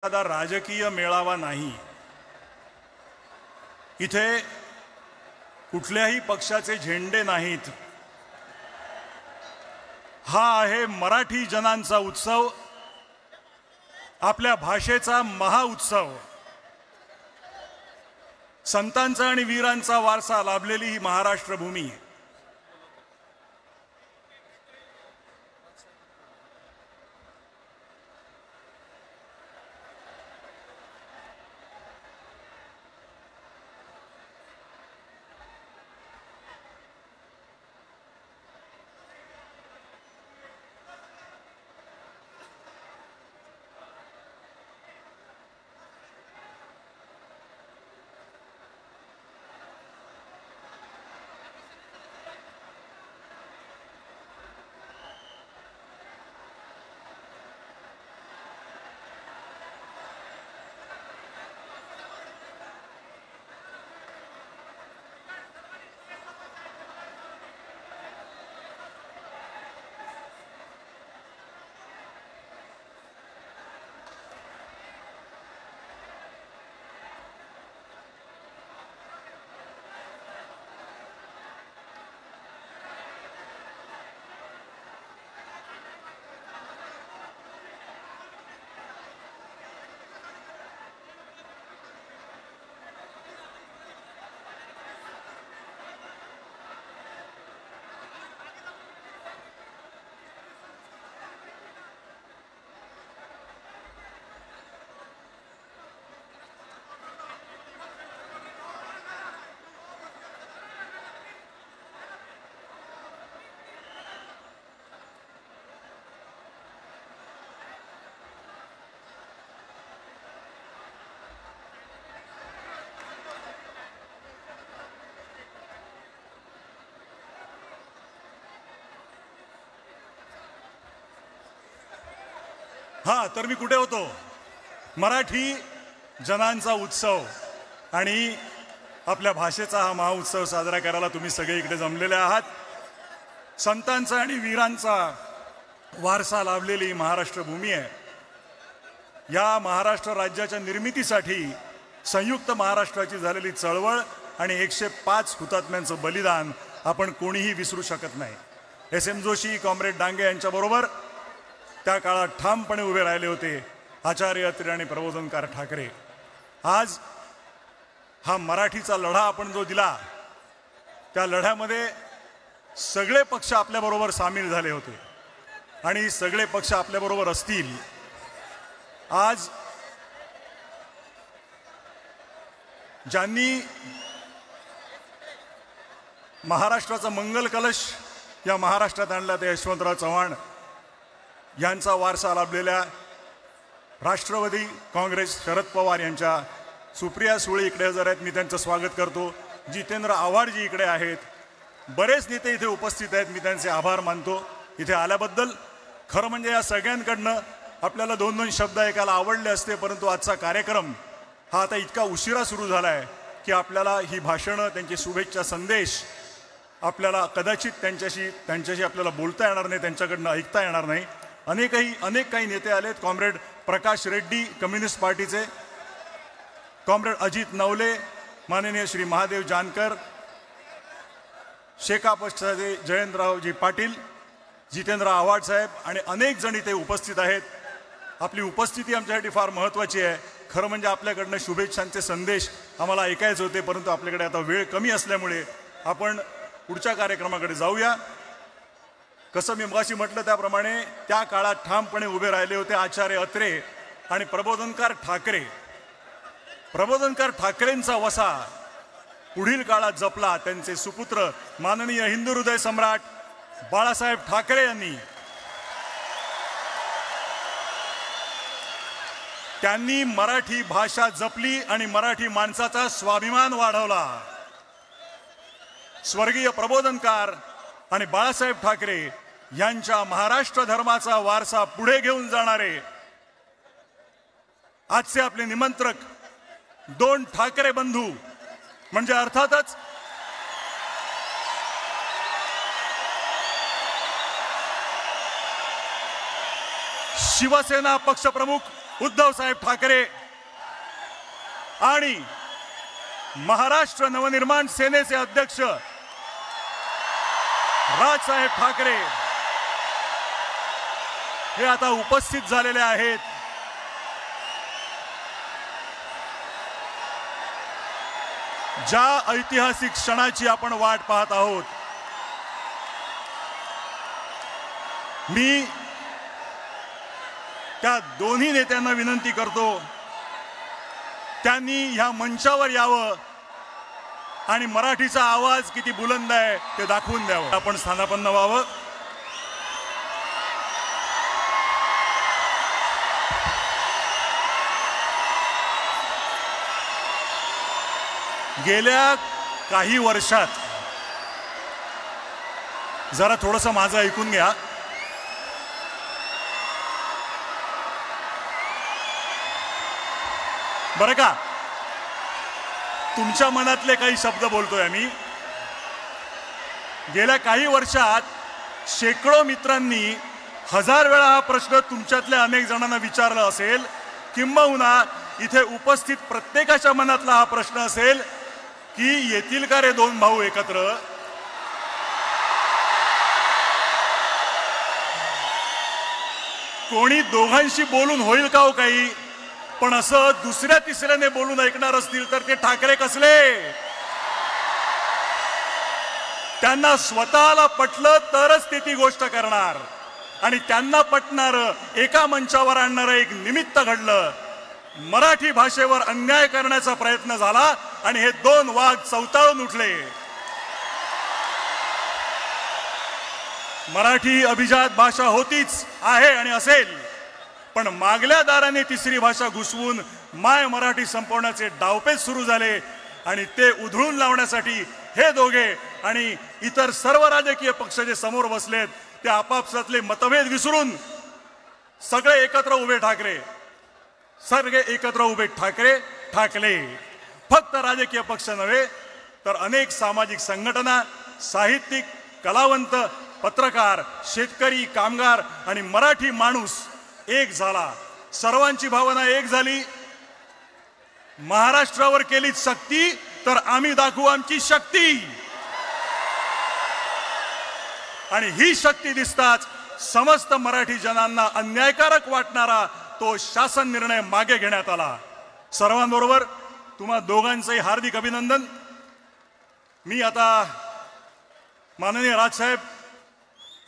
एखादा राजकीय मेळावा नाही। इथे कुठल्याही पक्षाचे झेंडे नाहीत। हा आहे मराठी जनांचा उत्सव, आपल्या भाषेचा महाउत्सव। संतांचा आणि वीरांचा वारसा लाभलेली ही महाराष्ट्र भूमी। तर मी कुठे होतो? मराठी जनांचा उत्सव आणि आपल्या भाषेचा हा महाउत्सव साजरा करायला तुम्ही सगळे इकडे जमलेले आहात। संतांचा आणि वीरांचा वारसा लाभलेली महाराष्ट्र भूमी आहे। या महाराष्ट्र राज्याच्या निर्मितीसाठी संयुक्त महाराष्ट्राची झालेली चळवळ आणि 105 हुतात्म्यांचं बलिदान आपण कोणीही विसरू शकत नाही। एस.एम. जोशी, कॉम्रेड डांगे यांच्याबरोबर त्या काळात ठामपणे उभे राहिले होते आचार्य अत्रे आणि प्रबोधनकार ठाकरे। आज हा मराठीचा लढा आपण जो दिला, त्या लढ्यामध्ये सगळे पक्ष आपल्याबरोबर सामील झाले होते आणि सगळे पक्ष आपल्याबरोबर असतील। आज ज्यांनी महाराष्ट्राचा मंगल कलश या महाराष्ट्रात आणला ते यशवंतराव चव्हाण यांचा वारसा लाभलेल्या राष्ट्रवादी काँग्रेस शरद पवार यांच्या सुप्रिया सुळे इकडे हजर आहेत, मी त्यांचं स्वागत करतो। जितेंद्र आव्हाडजी इकडे आहेत, बरेच नेते इथे उपस्थित आहेत, मी त्यांचे आभार मानतो इथे आल्याबद्दल। खरं म्हणजे या सगळ्यांकडनं आपल्याला 2-2 शब्द ऐकायला आवडले असते, परंतु आजचा कार्यक्रम हा आता इतका उशिरा सुरू झाला आहे की आपल्याला ही भाषणं, त्यांचे शुभेच्छा संदेश आपल्याला कदाचित त्यांच्याशी आपल्याला बोलता येणार नाही, त्यांच्याकडनं ऐकता येणार नाही। अनेक काही नेते आलेत। कॉम्रेड प्रकाश रेड्डी कम्युनिस्ट पार्टीचे, कॉम्रेड अजित नवले, माननीय श्री महादेव जानकर, शेका पक्षाचे जयंतरावजी पाटील, जितेंद्र आव्हाड साहेब आणि अनेक जण इथे उपस्थित आहेत। आपली उपस्थिती आमच्यासाठी फार महत्त्वाची आहे। खरं म्हणजे आपल्याकडनं शुभेच्छांचे संदेश आम्हाला ऐकायचे होते, परंतु आपल्याकडे आता वेळ कमी असल्यामुळे आपण पुढच्या कार्यक्रमाकडे जाऊया। कसं मी मगाशी म्हटलं त्याप्रमाणे त्या काळात ठामपणे उभे राहिले होते आचार्य अत्रे आणि प्रबोधनकार ठाकरे। प्रबोधनकार ठाकरेंचा वसा पुढील काळात जपला त्यांचे सुपुत्र माननीय हिंदू हृदय सम्राट बाळासाहेब ठाकरे यांनी। त्यांनी मराठी भाषा जपली आणि मराठी माणसाचा स्वाभिमान वाढवला। स्वर्गीय प्रबोधनकार आणि बाळासाहेब ठाकरे यांच्या महाराष्ट्र धर्माचा वारसा पुढे घेऊन जाणारे आजचे आपले निमंत्रक 2 ठाकरे बंधू म्हणजे अर्थातच शिवसेना पक्षप्रमुख उद्धव साहेब ठाकरे आणि महाराष्ट्र नवनिर्माण सेनेचे अध्यक्ष राजसाहेब ठाकरे हे आता उपस्थित झालेले आहेत. ज्या ऐतिहासिक क्षणाची आपण वाट पाहत आहोत, मी त्या दोन्ही नेत्यांना विनंती करतो त्यांनी ह्या मंचावर यावं आणि मराठीचा आवाज किती बुलंद आहे ते दाखवून द्यावं. आपण स्थानापन्न व्हावं. गेल्या काही वर्षात, जरा थोडंसं माझं ऐकून घ्या, बरं का, तुमच्या मनातले काही शब्द बोलतोय आम्ही. गेल्या काही वर्षात शेकडो मित्रांनी 1000 वेळा हा प्रश्न तुमच्यातल्या अनेक जणांना विचारला असेल, किंबहुना इथे उपस्थित प्रत्येकाच्या मनातला हा प्रश्न असेल की येतील का रे दोन भाऊ एकत्र. कोणी दोघांशी बोलून होईल का हो काही, पण असं दुसऱ्या तिसऱ्याने बोलून ऐकणार असतील तर ते ठाकरे कसले. त्यांना स्वतःला पटलं तरच ते ती गोष्ट करणार, आणि त्यांना पटणारं एका मंचावर आणणारं एक निमित्त घडलं. मराठी भाषेवर अन्याय करण्याचा प्रयत्न झाला आणि हे दोन वाघ चवताळून उठले. मराठी अभिजात भाषा होतीच, आहे आणि असेल, पण मागल्या दाराने तिसरी भाषा घुसवून माय मराठी संपवण्याचे डावपेच सुरू झाले. आणि ते उधळून लावण्यासाठी हे दोघे आणि इतर सर्व राजकीय पक्ष जे समोर बसलेत ते आपापसातले मतभेद विसरून सगळे एकत्र उभे ठाकरे, सगळे एकत्र उभे ठाकरे ठाकले. फक्त राजकीय पक्ष नव्हे तर अनेक सामाजिक संघटना, साहित्यिक, कलावंत, पत्रकार, शेतकरी, कामगार आणि मराठी माणूस एक झाला. सर्वांची भावना एक झाली. महाराष्ट्रावर केली सक्ती तर आम्ही दाखवू आमची शक्ती. आणि ही शक्ती दिसताच समस्त मराठी जनांना अन्यायकारक वाटणारा तो शासन निर्णय मागे घेण्यात आला. सर्वांबरोबर तुम्हा दोघांचंही हार्दिक अभिनंदन. मी आता माननीय राजसाहेब,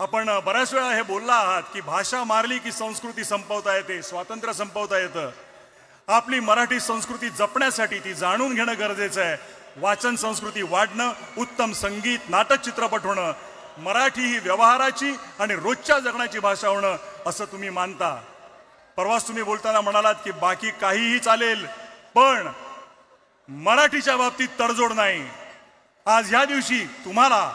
आपण बऱ्याच वेळा हे बोलला आहात की भाषा मारली की संस्कृती संपवता येते, स्वातंत्र्य संपवता येतं. आपली मराठी संस्कृती जपण्यासाठी ती जाणून घेणं गरजेचं आहे. वाचन संस्कृती वाढणं, उत्तम संगीत, नाटक, चित्रपट होणं, मराठी ही व्यवहाराची आणि रोजच्या जगण्याची भाषा होणं असं तुम्ही मानता. परवाच तुम्ही बोलताना म्हणालात की बाकी काहीही चालेल पण मराठीच्या बाबतीत तडजोड नाही. आज ह्या दिवशी तुम्हाला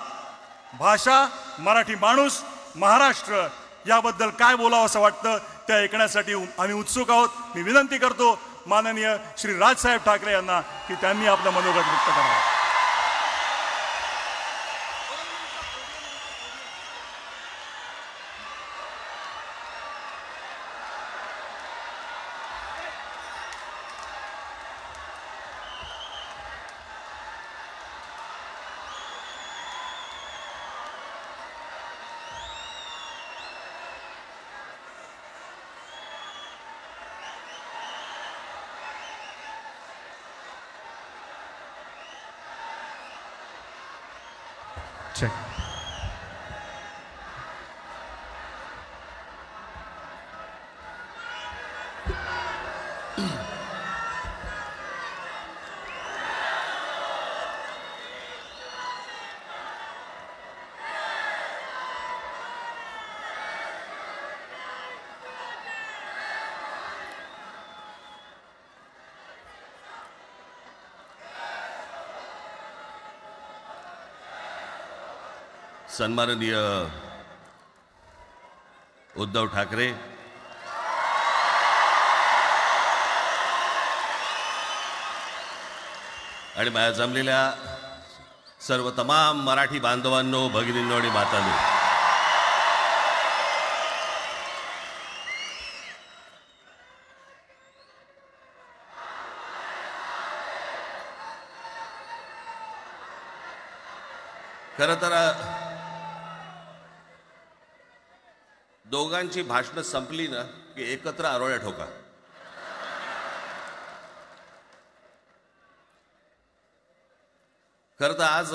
भाषा, मराठी माणूस, महाराष्ट्र याबद्दल काय बोलावं असं वाटतं ते ऐकण्यासाठी आम्ही उत्सुक आहोत. मी विनंती करतो माननीय श्री राजसाहेब ठाकरे यांना की त्यांनी आपलं मनोगत व्यक्त करावं. Check. सन्माननीय उद्धव ठाकरे, आणि माझ्या जमलेल्या सर्व तमाम मराठी बांधवांनो, भगिनींनो आणि मातांनो, खरं तर दोघांची भाषणं संपली ना की एकत्र आरोळ्या ठोका. खरं तर आज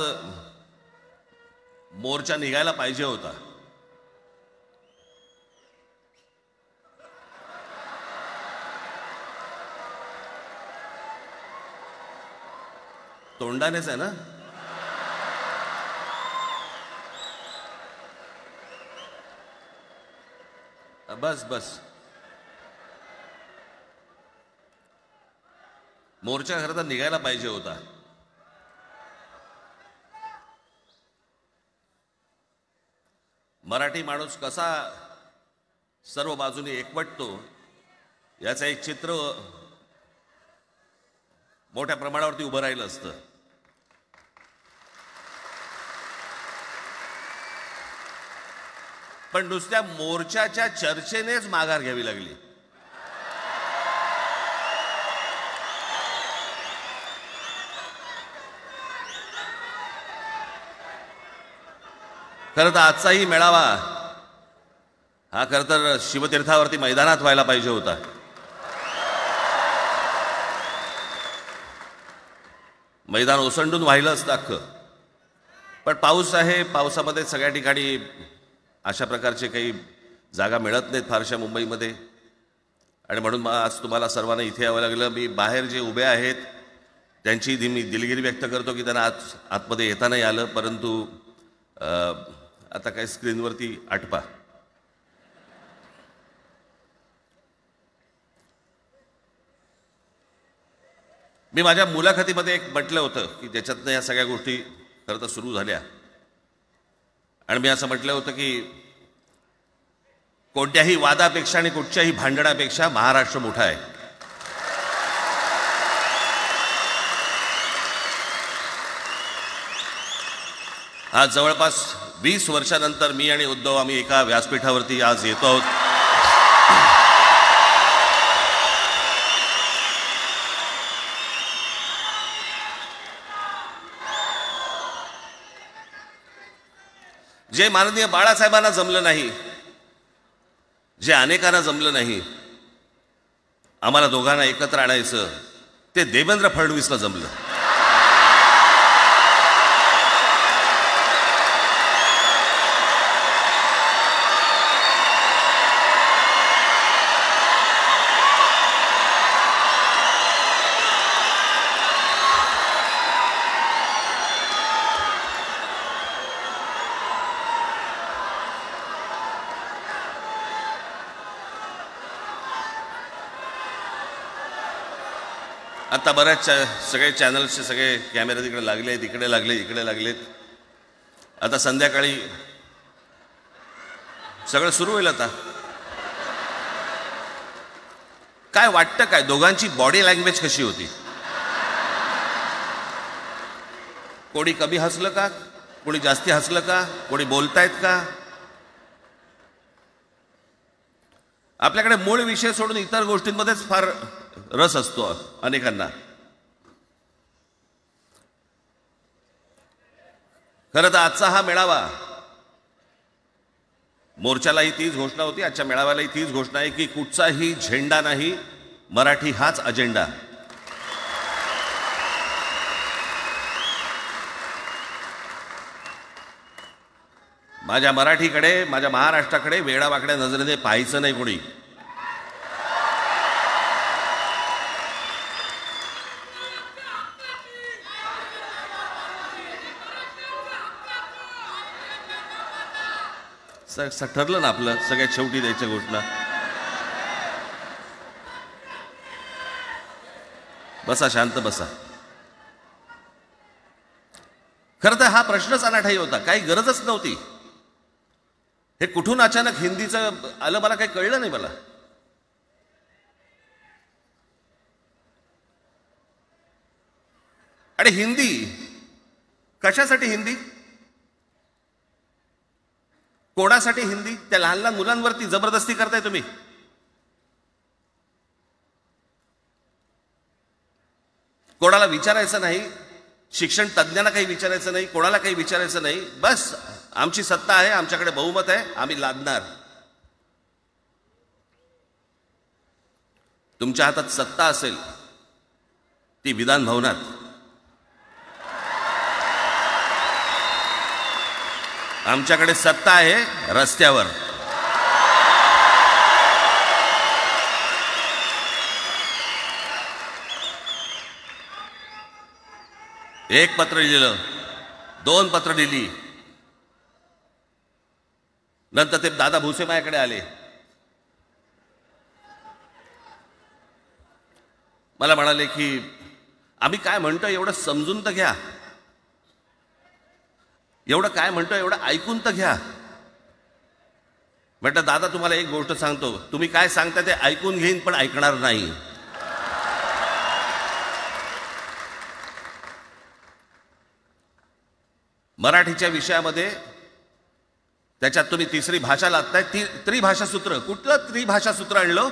मोर्चा निघायला पाहिजे होता. तोंडानेच आहे ना. बस बस. मोर्चा खरं तर निघायला पाहिजे होता. मराठी माणूस कसा सर्व बाजूने एकवटतो याचं एक चित्र मोठ्या प्रमाणावरती उभं राहिलं असतं. पण नुसत्या मोर्चाच्या चर्चेनेच माघार घ्यावी लागली. खरं तर आजचाही मेळावा हा खरं तर शिवतीर्थावरती मैदानात व्हायला पाहिजे होता. मैदान ओसंडून वाहिलं असतं अख्खं. पण पाऊस आहे, पावसामध्ये सगळ्या ठिकाणी अशा प्रकारचे काही जागा मिळत नाहीत फारशा मुंबईमध्ये. आणि म्हणून आज तुम्हाला सर्वांना इथे यावं लागलं. मी बाहेर जे उभे आहेत त्यांची मी दिलगिरी व्यक्त करतो की त्यांना आतमध्ये येता नाही आलं. परंतु आता काय स्क्रीनवरती आटपा. मी माझ्या मुलाखतीमध्ये एक म्हटलं होतं की ज्याच्यातनं या सगळ्या गोष्टी खरं तर सुरू झाल्या. आणि मी असं म्हटलं होतं की कोणत्याही वादापेक्षा आणि कुठच्याही भांडणापेक्षा महाराष्ट्र मोठा आहे. आज जवळपास 20 वर्षानंतर मी आणि उद्धव आम्ही एका व्यासपीठावरती आज येतो आहोत. जे माननीय बाळासाहेबांना जमलं नाही, जे अनेकांना जमलं नाही, आम्हाला दोघांना एकत्र आणायचं, ते देवेंद्र फडणवीसला जमलं. आता बऱ्याच सगळे चॅनल्सचे सगळे कॅमेरे तिकडे लागले, तिकडे लागले, इकडे लागलेत. आता संध्याकाळी सगळं सुरू होईल. आता काय वाटतं, काय दोघांची बॉडी लँग्वेज कशी होती? कोणी कमी हसलं का, कोणी जास्ती हसलं का, कोणी बोलतायत का? आपल्याकडे मूळ विषय सोडून इतर गोष्टींमध्येच फार रस असतो अनेकांना. खरं तर आजचा हा मेळावा, मोर्चालाही तीच घोषणा होती, आजच्या मेळाव्यालाही तीच घोषणा आहे की कुठचाही झेंडा नाही, मराठी हाच अजेंडा. माझ्या मराठीकडे, माझ्या महाराष्ट्राकडे वेडावाकड्या नजरेने पाहायचं नाही कोणी. ठरलं ना आपलं सगळ्यात शेवटी द्यायच्या घोषणा. बसा, शांत बसा. खरं तर हा प्रश्नच अनाठाई होता, काही गरजच नव्हती. हे कुठून अचानक हिंदीचं आलं मला काही कळलं नाही. मला आणि हिंदी कशासाठी? हिंदी कोणासाठी? हिंदी त्या लहान लहान मुलांवरती जबरदस्ती करताय तुम्ही. कोणाला विचारायचं नाही शिक्षण तज्ज्ञांना काही विचारायचं नाही, कोणाला काही विचारायचं नाही. बस आमची सत्ता आहे, आमच्याकडे बहुमत आहे, आम्ही लादणार. तुमच्या हातात सत्ता असेल ती विधान भवनात, आमच्याकडे सत्ता आहे रस्त्यावर. एक पत्र लिहिलं, 2 पत्र लिहिली, नंतर ते दादा भुसे माझ्याकडे आले. मला म्हणाले की आम्ही काय म्हणतो एवढं समजून तर घ्या, एवढं काय म्हणतो एवढं ऐकून तर घ्या. म्हटलं दादा तुम्हाला एक गोष्ट सांगतो, तुम्ही काय सांगता ते ऐकून घेईन पण ऐकणार नाही. मराठीच्या विषयामध्ये त्याच्यात तुम्ही तिसरी भाषा लादताय, त्रिभाषा सूत्र. कुठलं त्रिभाषा सूत्र आणलं?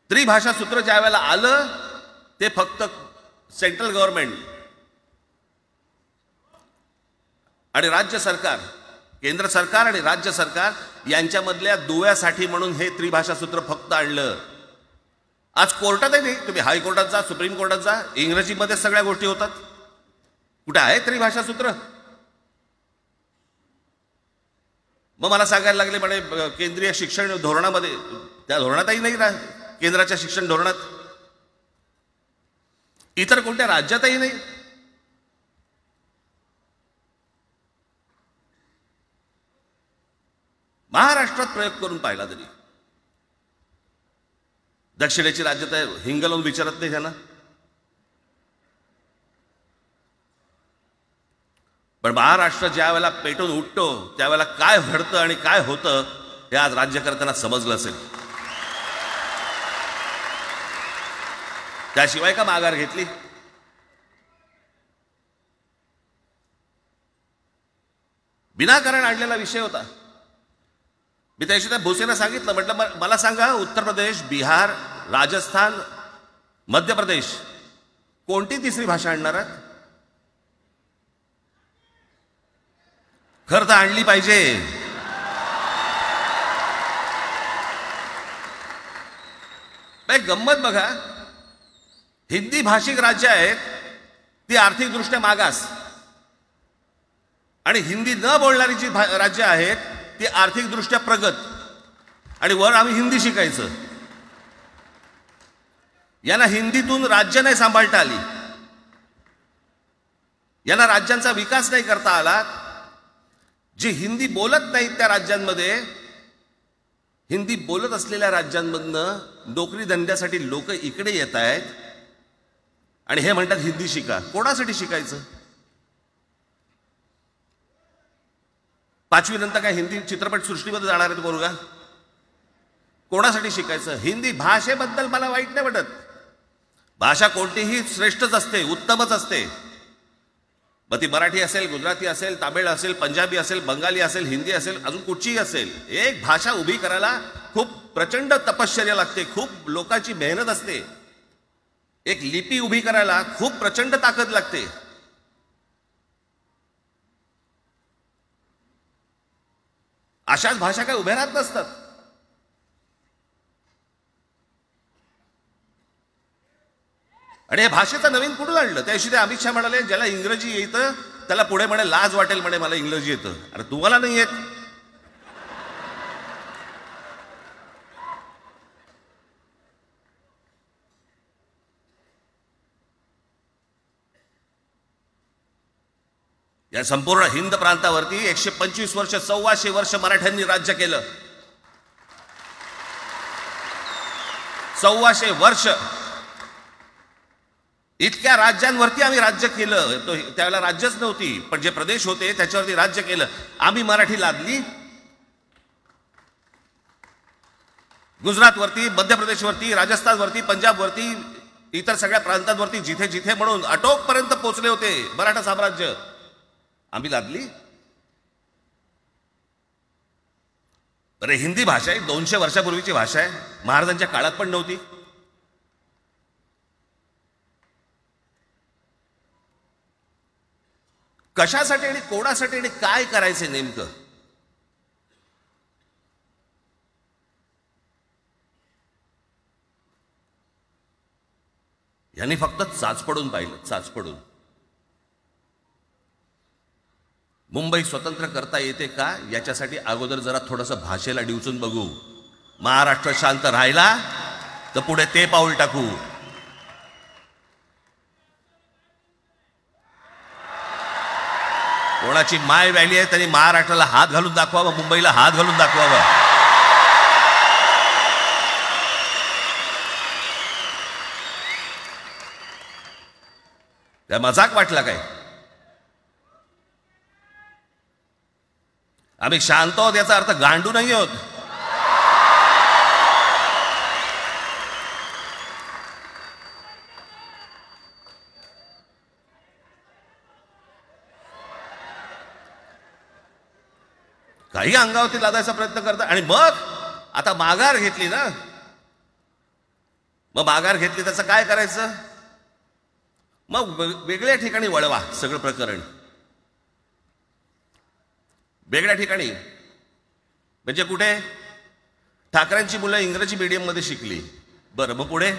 त्रिभाषा सूत्र ज्या वेळेला आलं ते फक्त सेंट्रल गव्हर्नमेंट आणि राज्य सरकार, केंद्र सरकार आणि राज्य सरकार यांच्यामधल्या दुव्यासाठी म्हणून हे त्रिभाषा सूत्र फक्त आणलं. आज कोर्टातही नाही, तुम्ही हायकोर्टात जा, सुप्रीम कोर्टात जा, इंग्रजीमध्ये सगळ्या गोष्टी होतात. कुठे आहे त्रिभाषा सूत्र? मग मला सांगायला लागले म्हणे केंद्रीय शिक्षण धोरणामध्ये, त्या धोरणातही नाही ना, केंद्राच्या शिक्षण धोरणात, इतर कोणत्या राज्यातही नाही. महाराष्ट्रात प्रयोग करून पाहिला तरी दक्षिणेची राज्य तर हिंग लावून विचारत नाही त्यांना. पण महाराष्ट्र ज्या वेळेला पेटून उठतो त्यावेळेला काय घडतं आणि काय होतं हे आज राज्यकर्त्यांना समजलं असेल. त्याशिवाय का माघार घेतली? विनाकारण आणलेला विषय होता. मी त्याशी त्या भोसेना सांगितलं, म्हटलं मला सांगा उत्तर प्रदेश, बिहार, राजस्थान, मध्य प्रदेश कोणती तिसरी भाषा आणणार आहात? खरं तर आणली पाहिजे. गंमत बघा, हिंदी भाषिक राज्य आहेत ती आर्थिकदृष्ट्या मागास, आणि हिंदी न बोलणारी जी राज्य आहेत ती आर्थिकदृष्ट्या प्रगत, आणि वर आम्ही हिंदी शिकायचं. यांना हिंदीतून राज्य नाही सांभाळता आली, यांना राज्यांचा विकास नाही करता आला. जे हिंदी बोलत नाहीत त्या राज्यांमध्ये, हिंदी बोलत असलेल्या राज्यांमधनं नोकरी धंद्यासाठी लोक इकडे येत आहेत आणि हे म्हणतात हिंदी शिका. कोणासाठी शिकायचं? 5वी नंतर काय हिंदी चित्रपट सृष्टीमध्ये जाणार आहेत मुलगा? कोणासाठी शिकायचं? हिंदी भाषेबद्दल मला वाईट नाही वाटत, भाषा कोणतीही श्रेष्ठच असते, उत्तमच असते. मग ती मराठी असेल, गुजराती असेल, तामिळ असेल, पंजाबी असेल, बंगाली असेल, हिंदी असेल, अजून कुठचीही असेल. एक भाषा उभी करायला खूप प्रचंड तपश्चर्या लागते, खूप लोकांची मेहनत असते. एक लिपी उभी करायला खूप प्रचंड ताकद लागते. अशाच भाषा काय उभ्या राहत नसतात. आणि या भाषेचं नवीन कुठून आणलं? त्याशी ते अमित शहा म्हणाले ज्याला इंग्रजी येतं त्याला पुढे म्हणे लाज वाटेल, म्हणे मला इंग्रजी येतं. अरे तुम्हाला नाही येत? या संपूर्ण हिंद प्रांतावरती 125 वर्ष, 125 वर्ष मराठ्यांनी राज्य केलं. 125 वर्ष इतक्या राज्यांवरती आम्ही राज्य केलं. तो त्यावेळेला राज्यच नव्हती, पण जे प्रदेश होते त्याच्यावरती राज्य केलं. आम्ही मराठी लादली गुजरातवरती, मध्य प्रदेशवरती, राजस्थानवरती, पंजाबवरती, इतर सगळ्या प्रांतांवरती जिथे जिथे म्हणून अटोकपर्यंत पोहोचले होते मराठा साम्राज्य, आम्ही लादली. अरे हिंदी भाषा आहे 200 वर्षापूर्वीची भाषा आहे, महाराजांच्या काळात पण नव्हती. कशासाठी आणि कोणासाठी आणि काय करायचे नेमकं? यांनी फक्त चाचपडून पाहिलं, चाचपडून. मुंबई स्वतंत्र करता येते का याच्यासाठी अगोदर जरा थोडंसं भाषेला डिवचून बघू. महाराष्ट्र शांत राहिला तर पुढे ते पाऊल टाकू. कोणाची माय व्हॅली आहे त्यांनी महाराष्ट्राला हात घालून दाखवावं, मुंबईला हात घालून दाखवावं. काय मजाक वाटला काय? आम्ही शांत आहोत याचा अर्थ गांडू नाही आहोत. काही अंगावरती लादायचा प्रयत्न करता आणि मग आता माघार घेतली ना, मग माघार घेतली त्याचं काय करायचं? मग वेगळ्या ठिकाणी वळवा सगळं प्रकरण. वेगळ्या ठिकाणी म्हणजे कुठे? ठाकरेंची मुलं इंग्रजी मीडियम मध्ये शिकली, बरं, मग पुढे?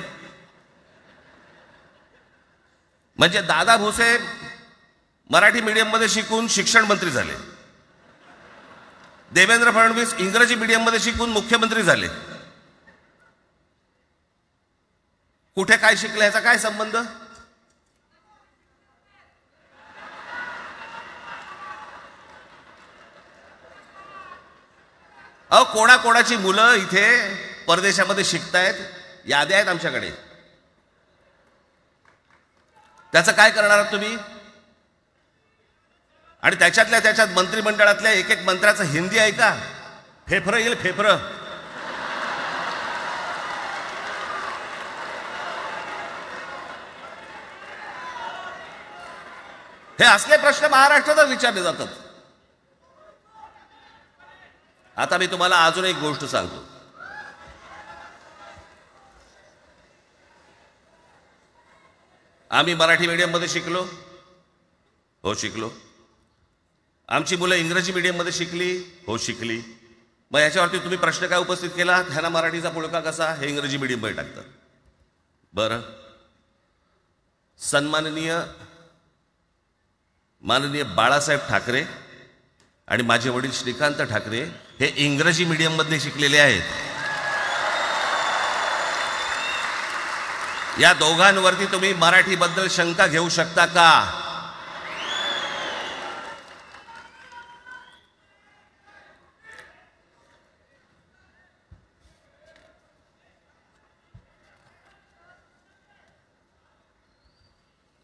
म्हणजे दादा भुसे मराठी मीडियम मध्ये शिकून शिक्षण मंत्री झाले, देवेंद्र फडणवीस इंग्रजी मीडियम मध्ये शिकून मुख्यमंत्री झाले. कुठे काय शिकले याचा काय संबंध? अहो, कोणाकोणाची मुलं इथे परदेशामध्ये शिकतायत, याद्या आहेत आमच्याकडे. त्याचं काय करणार आहात तुम्ही? आणि त्याच्यातल्या त्याच्यात मंत्रिमंडळातल्या एक एक मंत्र्याचं हिंदी आहे का? फेफरं येईल, फेफरं. हे असले प्रश्न महाराष्ट्रातच विचारले जातात. आता मी तुम्हाला अजून एक गोष्ट सांगतो. आम्ही मराठी मीडियम मध्ये शिकलो, हो शिकलो. आमची मुलं इंग्रजी मीडियम मध्ये शिकली, हो शिकली. मग याच्यावरती तुम्ही प्रश्न काय उपस्थित केला? ह्यांना मराठीचा पुळका कसा? हे इंग्रजी मीडियम मध्ये टाकतात. बरं, माननीय बाळासाहेब ठाकरे आणि माझे वडील श्रीकांत ठाकरे हे इंग्रजी मीडियम मध्ये शिकलेले आहेत. या दोघांवरती तुम्ही मराठीबद्दल शंका घेऊ शकता का?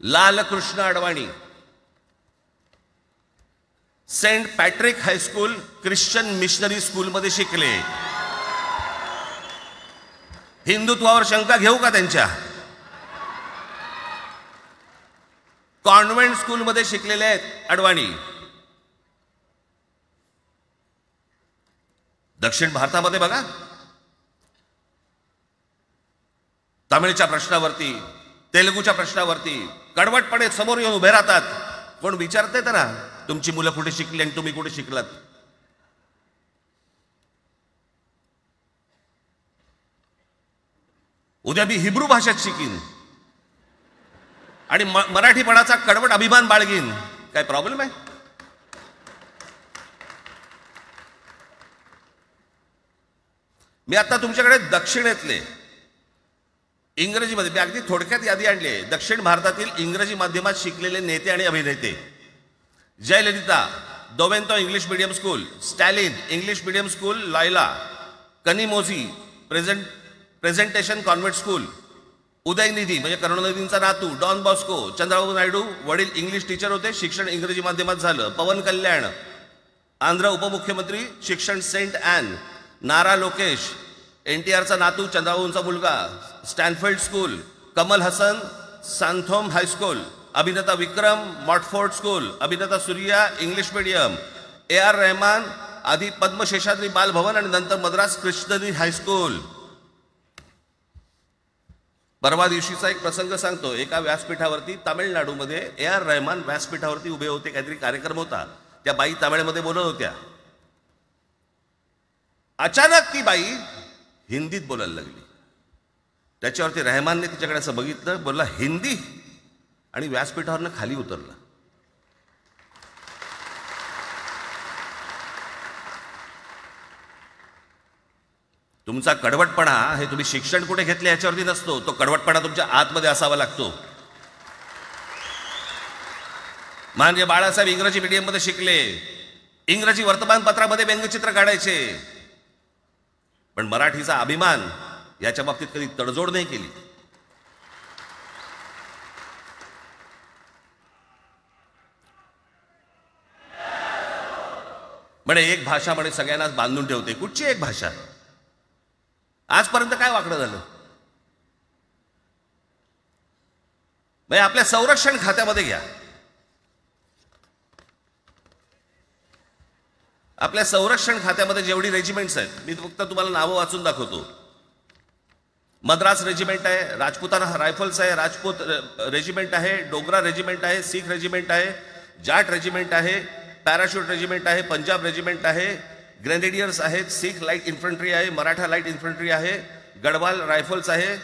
Lalkrishna Advani Saint Patrick high school Christian missionary school मध्ये शिकले. हिंदुत्वावर शंका घेऊ का त्यांच्या? कॉन्व्हेंट स्कूल मध्ये शिकलेले आहेत अडवाणी. दक्षिण भारतामध्ये बघा, तामिळच्या प्रश्नावरती, तेलुगूच्या प्रश्नावरती कडवटपणे समोर येऊन उभे राहतात. कोण विचारते ना तुमची मुलं कुठे शिकली आणि तुम्ही कुठे शिकलात? उद्या मी हिब्रू भाषेत शिकीन आणि मराठीपणाचा कडवट अभिमान बाळगीन. काय प्रॉब्लेम आहे? मी आता तुमच्याकडे दक्षिणेतले इंग्रजीमध्ये, मी अगदी थोडक्यात यादी आणली आहे. दक्षिण भारतातील इंग्रजी माध्यमात शिकलेले नेते आणि अभिनेते: Jayalalithaa Doveton English medium school, Stalin English medium school Loyola, Kanimozhi presentation convent school, Udhayanidhi म्हणजे करुणानिधींचा नातू डॉन बॉस्को, चंद्रबाबू नायडू वडील इंग्लिश टीचर होते, शिक्षण इंग्रजी माध्यमात झालं. पवन कल्याण आंध्र उपमुख्यमंत्री, शिक्षण सेंट ॲन. नारा लोकेश NTRचा नातू, चंद्रबाबूंचा मुलगा, Stanford school. Kamal Haasan Santhome high school. अभिनेता विक्रम मॉटफोर्ड स्कूल. अभिनेता Suriya English medium. AR Rahman आधी पद्मशेषाद्री बालभवन आणि नंतर मद्रास क्रिश्चनी हायस्कूल. परवा दिवशीचा एक प्रसंग सांगतो. एका व्यासपीठावरती तामिळनाडूमध्ये AR रहमान व्यासपीठावरती उभे होते. काहीतरी कार्यक्रम होता. त्या बाई तामिळमध्ये बोलत होत्या. अचानक ती बाई हिंदीत बोलायला लागली. त्याच्यावरती रहमानने तिच्याकडे असं बघितलं, बोलला हिंदी, आणि व्यासपीठावरनं खाली उतरला. तुमचा कडवटपणा हे तुम्ही शिक्षण कुठे घेतले याच्यावरती नसतो. तो कडवटपणा तुमच्या आतमध्ये असावा लागतो. म्हणजे बाळासाहेब इंग्रजी मीडियममध्ये शिकले, इंग्रजी वर्तमानपत्रामध्ये व्यंगचित्र काढायचे, पण मराठीचा अभिमान याच्या बाबतीत कधी तडजोड नाही केली. म्हणे एक भाषा म्हणे सगळ्यांनाच बांधून ठेवते. कुठची एक भाषा? आजपर्यंत काय वाकडं झालं? म्हणजे आपल्या संरक्षण खात्यामध्ये घ्या. आपल्या संरक्षण खात्यामध्ये जेवढी रेजिमेंट्स आहेत, मी फक्त तुम्हाला नावं वाचून दाखवतो. मद्रास रेजिमेंट आहे, राजपुताना रायफल्स आहे, राजपूत रेजिमेंट आहे, डोगरा रेजिमेंट आहे, सीख रेजिमेंट आहे, जाट रेजिमेंट आहे, पॅराशूट रेजिमेंट आहे, पंजाब रेजिमेंट आहे, ग्रेनेडियर्स आहेत, सीख लाईट इन्फंट्री आहे, मराठा लाईट इन्फंट्री आहे, गढवाल रायफल्स आहे,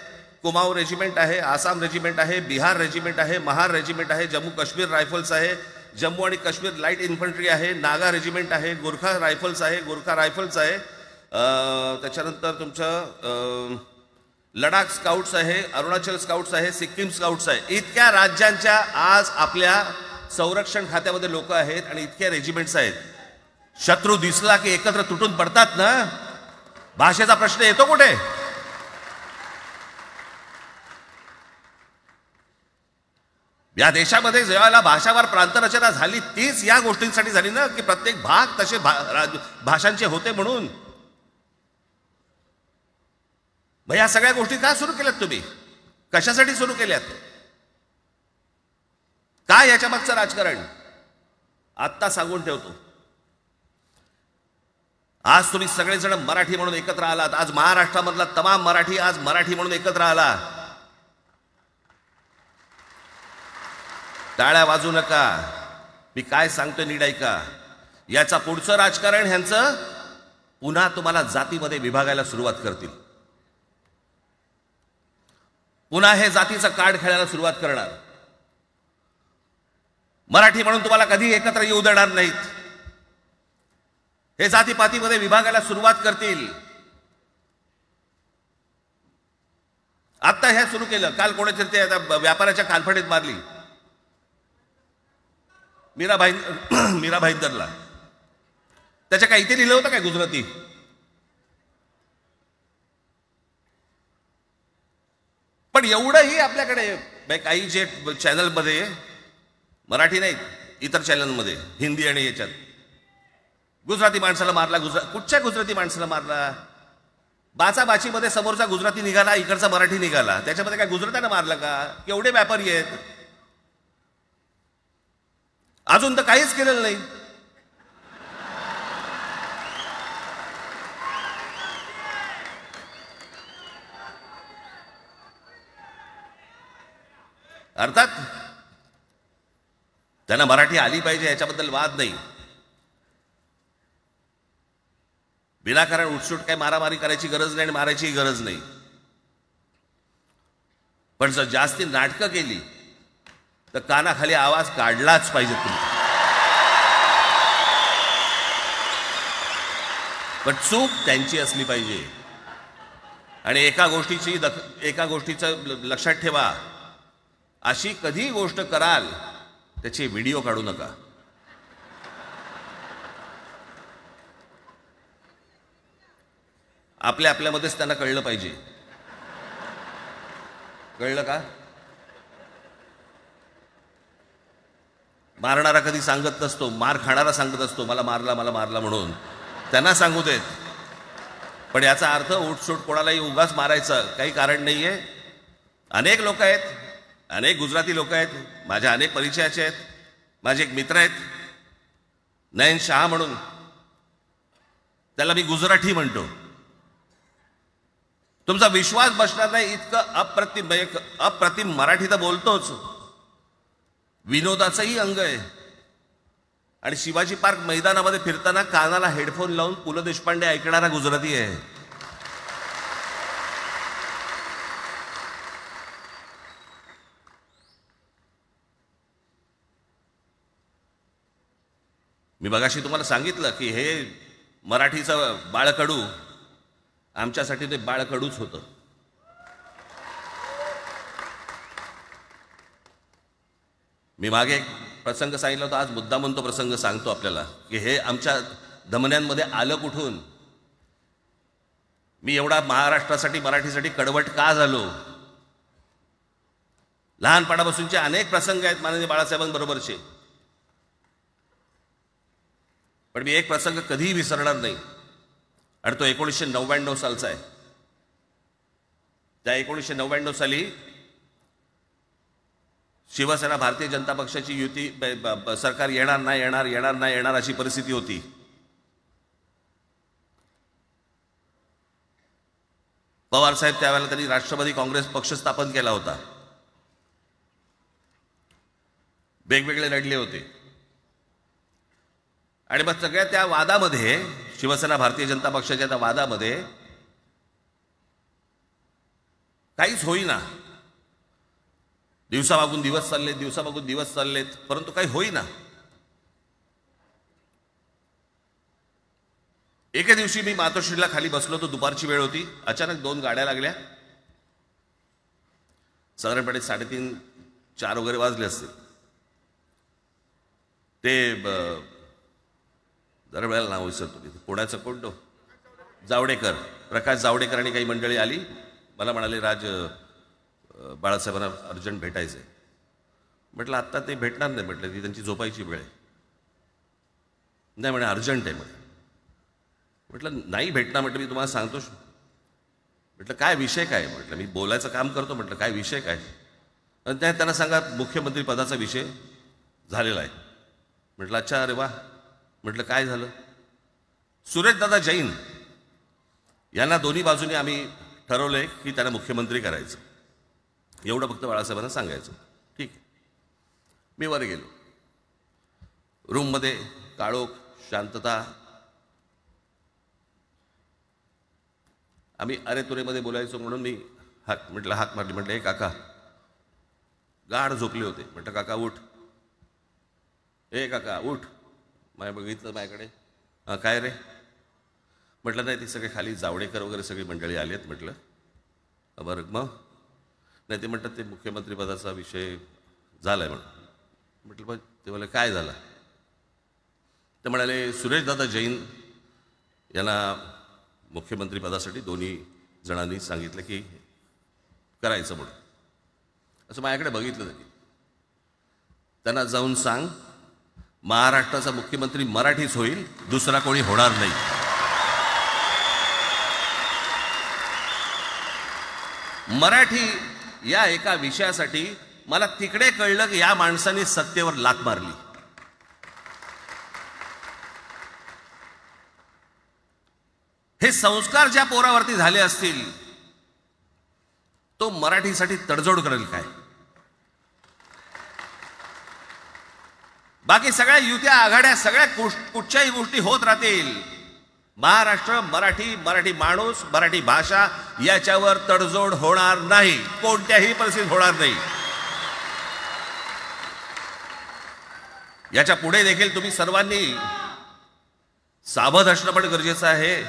कुमाऊ रेजिमेंट आहे, आसाम रेजिमेंट आहे, बिहार रेजिमेंट आहे, महार रेजिमेंट आहे, जम्मू काश्मीर रायफल्स आहे, जम्मू आणि काश्मीर लाईट इन्फंट्री आहे, नागा रेजिमेंट आहे, गोरखा रायफल्स आहे, गोरखा रायफल्स आहे, त्याच्यानंतर तुमचं लडाख स्काउट्स आहे, अरुणाचल स्काउट्स आहे, सिक्कीम स्काउट्स आहे. इतक्या राज्यांच्या आज आपल्या संरक्षण खात्यामध्ये लोक आहेत आणि इतक्या रेजिमेंट्स आहेत. शत्रू दिसला की एकत्र तुटून पडतात ना. भाषेचा प्रश्न येतो कुठे? या देशामध्ये जेव्हा भाषावार प्रांतरचना झाली तीच या गोष्टींसाठी झाली ना, की प्रत्येक भाग तसे भाषांचे होते म्हणून. मग या सगळ्या गोष्टी का सुरू केल्यात तुम्ही? कशासाठी सुरू केल्यात? काय याच्या मागचं राजकारण? आत्ता सांगून ठेवतो. आज तुम्ही सगळेजण मराठी म्हणून एकत्र आलात. आज महाराष्ट्रामधला तमाम मराठी आज मराठी म्हणून एकत्र आला. टाळ्या वाजू नका. मी काय सांगतोय नीट ऐका. याचा पुढचं राजकारण ह्यांचं पुन्हा तुम्हाला जातीमध्ये विभागायला सुरुवात करतील. पुन्हा हे जातीचं कार्ड खेळायला सुरुवात करणार. मराठी म्हणून तुम्हाला कधी एकत्र येऊ देणार नाहीत. हे जातीपातीमध्ये विभागायला सुरुवात करतील. आता हे सुरू केलं. काल कोणीतरी ते व्यापाऱ्याच्या कानफडीत मारली मीरा भाईंदरला. त्याच्या काय इथे लिहिलं होतं काय गुजराती? पण एवढंही आपल्याकडे काही जे चॅनलमध्ये, मराठी नाहीत इतर चॅनलमध्ये, हिंदी आणि याच्यात गुजराती माणसाला मारला. कुठच्या गुजराती माणसाला मारला? बाचाबाचीमध्ये समोरचा गुजराती निघाला, इकडचा मराठी निघाला. त्याच्यामध्ये काय गुजरात्यानं मारलं का? केवढे व्यापारी आहेत. अजून तर काहीच केलेलं नाही. अर्थात त्यांना मराठी आली पाहिजे याच्याबद्दल वाद नाही. विनाकारण उठसूट काय मारामारी करायची गरज नाही आणि मारायची गरज नाही. पण जर जास्ती नाटकं केली तर कानाखाली आवाज काढलाच पाहिजे तुम्ही. पण चूक त्यांची असली पाहिजे. आणि एका गोष्टीचं लक्षात ठेवा, अशी कधी गोष्ट कराल त्याचे व्हिडिओ काढू नका. आपल्यामध्येच त्यांना कळलं पाहिजे. कळलं का? मारणारा कधी सांगत नसतो, मार खाणारा सांगत असतो मला मारला म्हणून. त्यांना सांगू देत. पण याचा अर्थ उठसूट कोणालाही उगाच मारायचं काही कारण नाहीये. अनेक लोक आहेत, अनेक गुजराती लोक आहेत, माझ्या अनेक परिचयाचे आहेत. माझे एक मित्र आहेत नयन शहा म्हणून, त्याला मी गुजराठी म्हणतो. तुमचा विश्वास बसणार नाही इतकं अप्रतिम मराठी तर बोलतोच, विनोदाचंही अंग आहे. आणि शिवाजी पार्क मैदानामध्ये फिरताना कानाला हेडफोन लावून पु ल देशपांडे ऐकणारा गुजराती आहे. मी मगाशी तुम्हाला सांगितलं की हे मराठीचं बाळकडू, आमच्यासाठी ते बाळकडूच होतं. मी मागे एक प्रसंग सांगितला होता, आज मुद्दामून तो प्रसंग सांगतो आपल्याला की हे आमच्या धमन्यांमध्ये आलं कुठून. मी एवढा महाराष्ट्रासाठी मराठीसाठी कडवट का झालो. लहानपणापासूनचे अनेक प्रसंग आहेत माननीय बाळासाहेबांबरोबरचे, पण मी एक प्रसंग कधीही विसरणार नाही. आणि तो 1999 सालचा आहे. त्या 1999 साली शिवसेना भारतीय जनता पक्षाची युती सरकार येणार नाही अशी परिस्थिती होती. पवार साहेब त्यावेळेला त्यांनी राष्ट्रवादी काँग्रेस पक्ष स्थापन केला होता. वेगवेगळे लढले होते. आणि मग सगळ्या त्या वादामध्ये, शिवसेना भारतीय जनता पक्षाच्या त्या वादामध्ये काहीच होईना. दिवसामागून दिवस चाललेत, परंतु काही होईना. एके दिवशी मी मातोश्रीला खाली बसलो होतो, दुपारची वेळ होती. अचानक 2 गाड्या लागल्या. साधारणपणे 3:30-4 वगैरे वाजले असतील. ते जरा वेळेला नाव विसरतो मी, पुण्याचं कोणतो जावडेकर, प्रकाश जावडेकर आणि काही मंडळी आली. मला म्हणाले, राज बाळासाहेबांना अर्जंट भेटायचं आहे. म्हटलं आत्ता ते भेटणार नाही. म्हटलं ती त्यांची झोपायची वेळ आहे. नाही म्हणे अर्जंट आहे. म्हटलं नाही भेटणार. म्हटलं मी तुम्हाला सांगतो. म्हटलं काय विषय काय. म्हटलं मी बोलायचं काम करतो. म्हटलं काय विषय काय. आणि त्यांना सांगा मुख्यमंत्री पदाचा विषय झालेला आहे. म्हटलं अच्छा, अरे वा. म्हटलं काय झालं. सुरेशदादा जैन यांना दोन्ही बाजूने आम्ही ठरवलंय की त्यांना मुख्यमंत्री करायचं. एवढं फक्त बाळासाहेबांना सांगायचं. ठीक आहे. मी वर गेलो. रूममध्ये काळोख, शांतता. आम्ही अरे तुरेमध्ये बोलायचो म्हणून मी हाक मारली. म्हटलं हे काका. गाढ झोपले होते. म्हटलं काका उठ. ए काका उठ. बघितलं माझ्याकडे. काय रे. म्हटलं नाही, ती सगळे खाली जावडेकर वगैरे सगळी मंडळी आली आहेत. म्हटलं बरं मग. नाही ते म्हणतात ते मुख्यमंत्री पदाचा विषय झाला आहे म्हणून. म्हटलं पण ते मला काय झालं. ते म्हणाले सुरेशदादा जैन यांना मुख्यमंत्री पदासाठी दोन्ही जणांनी सांगितलं की करायचं म्हणून. असं माझ्याकडे बघितलं त्यांनी. त्यांना जाऊन सांग महाराष्ट्राचा मुख्यमंत्री मराठीच होईल, दुसरा कोणी होणार नाही. मराठी या एका विषयासाठी मला तिकडे कळलं की या माणसाने सत्तेवर लाथ मारली. हे संस्कार ज्या पोरावरती झाले असतील तो मराठीसाठी तडजोड करेल काय. बाकी सगळ्या युत्या आघाड्या सगळ्या कुठच्याही गोष्टी होत राहतील. महाराष्ट्र, मराठी माणूस, मराठी भाषा याच्यावर तडजोड होणार नाही. कोणत्याही परिस्थितीत होणार नाही. याच्या पुढे देखील तुम्ही सर्वांनी सावध असणं पण गरजेचं आहे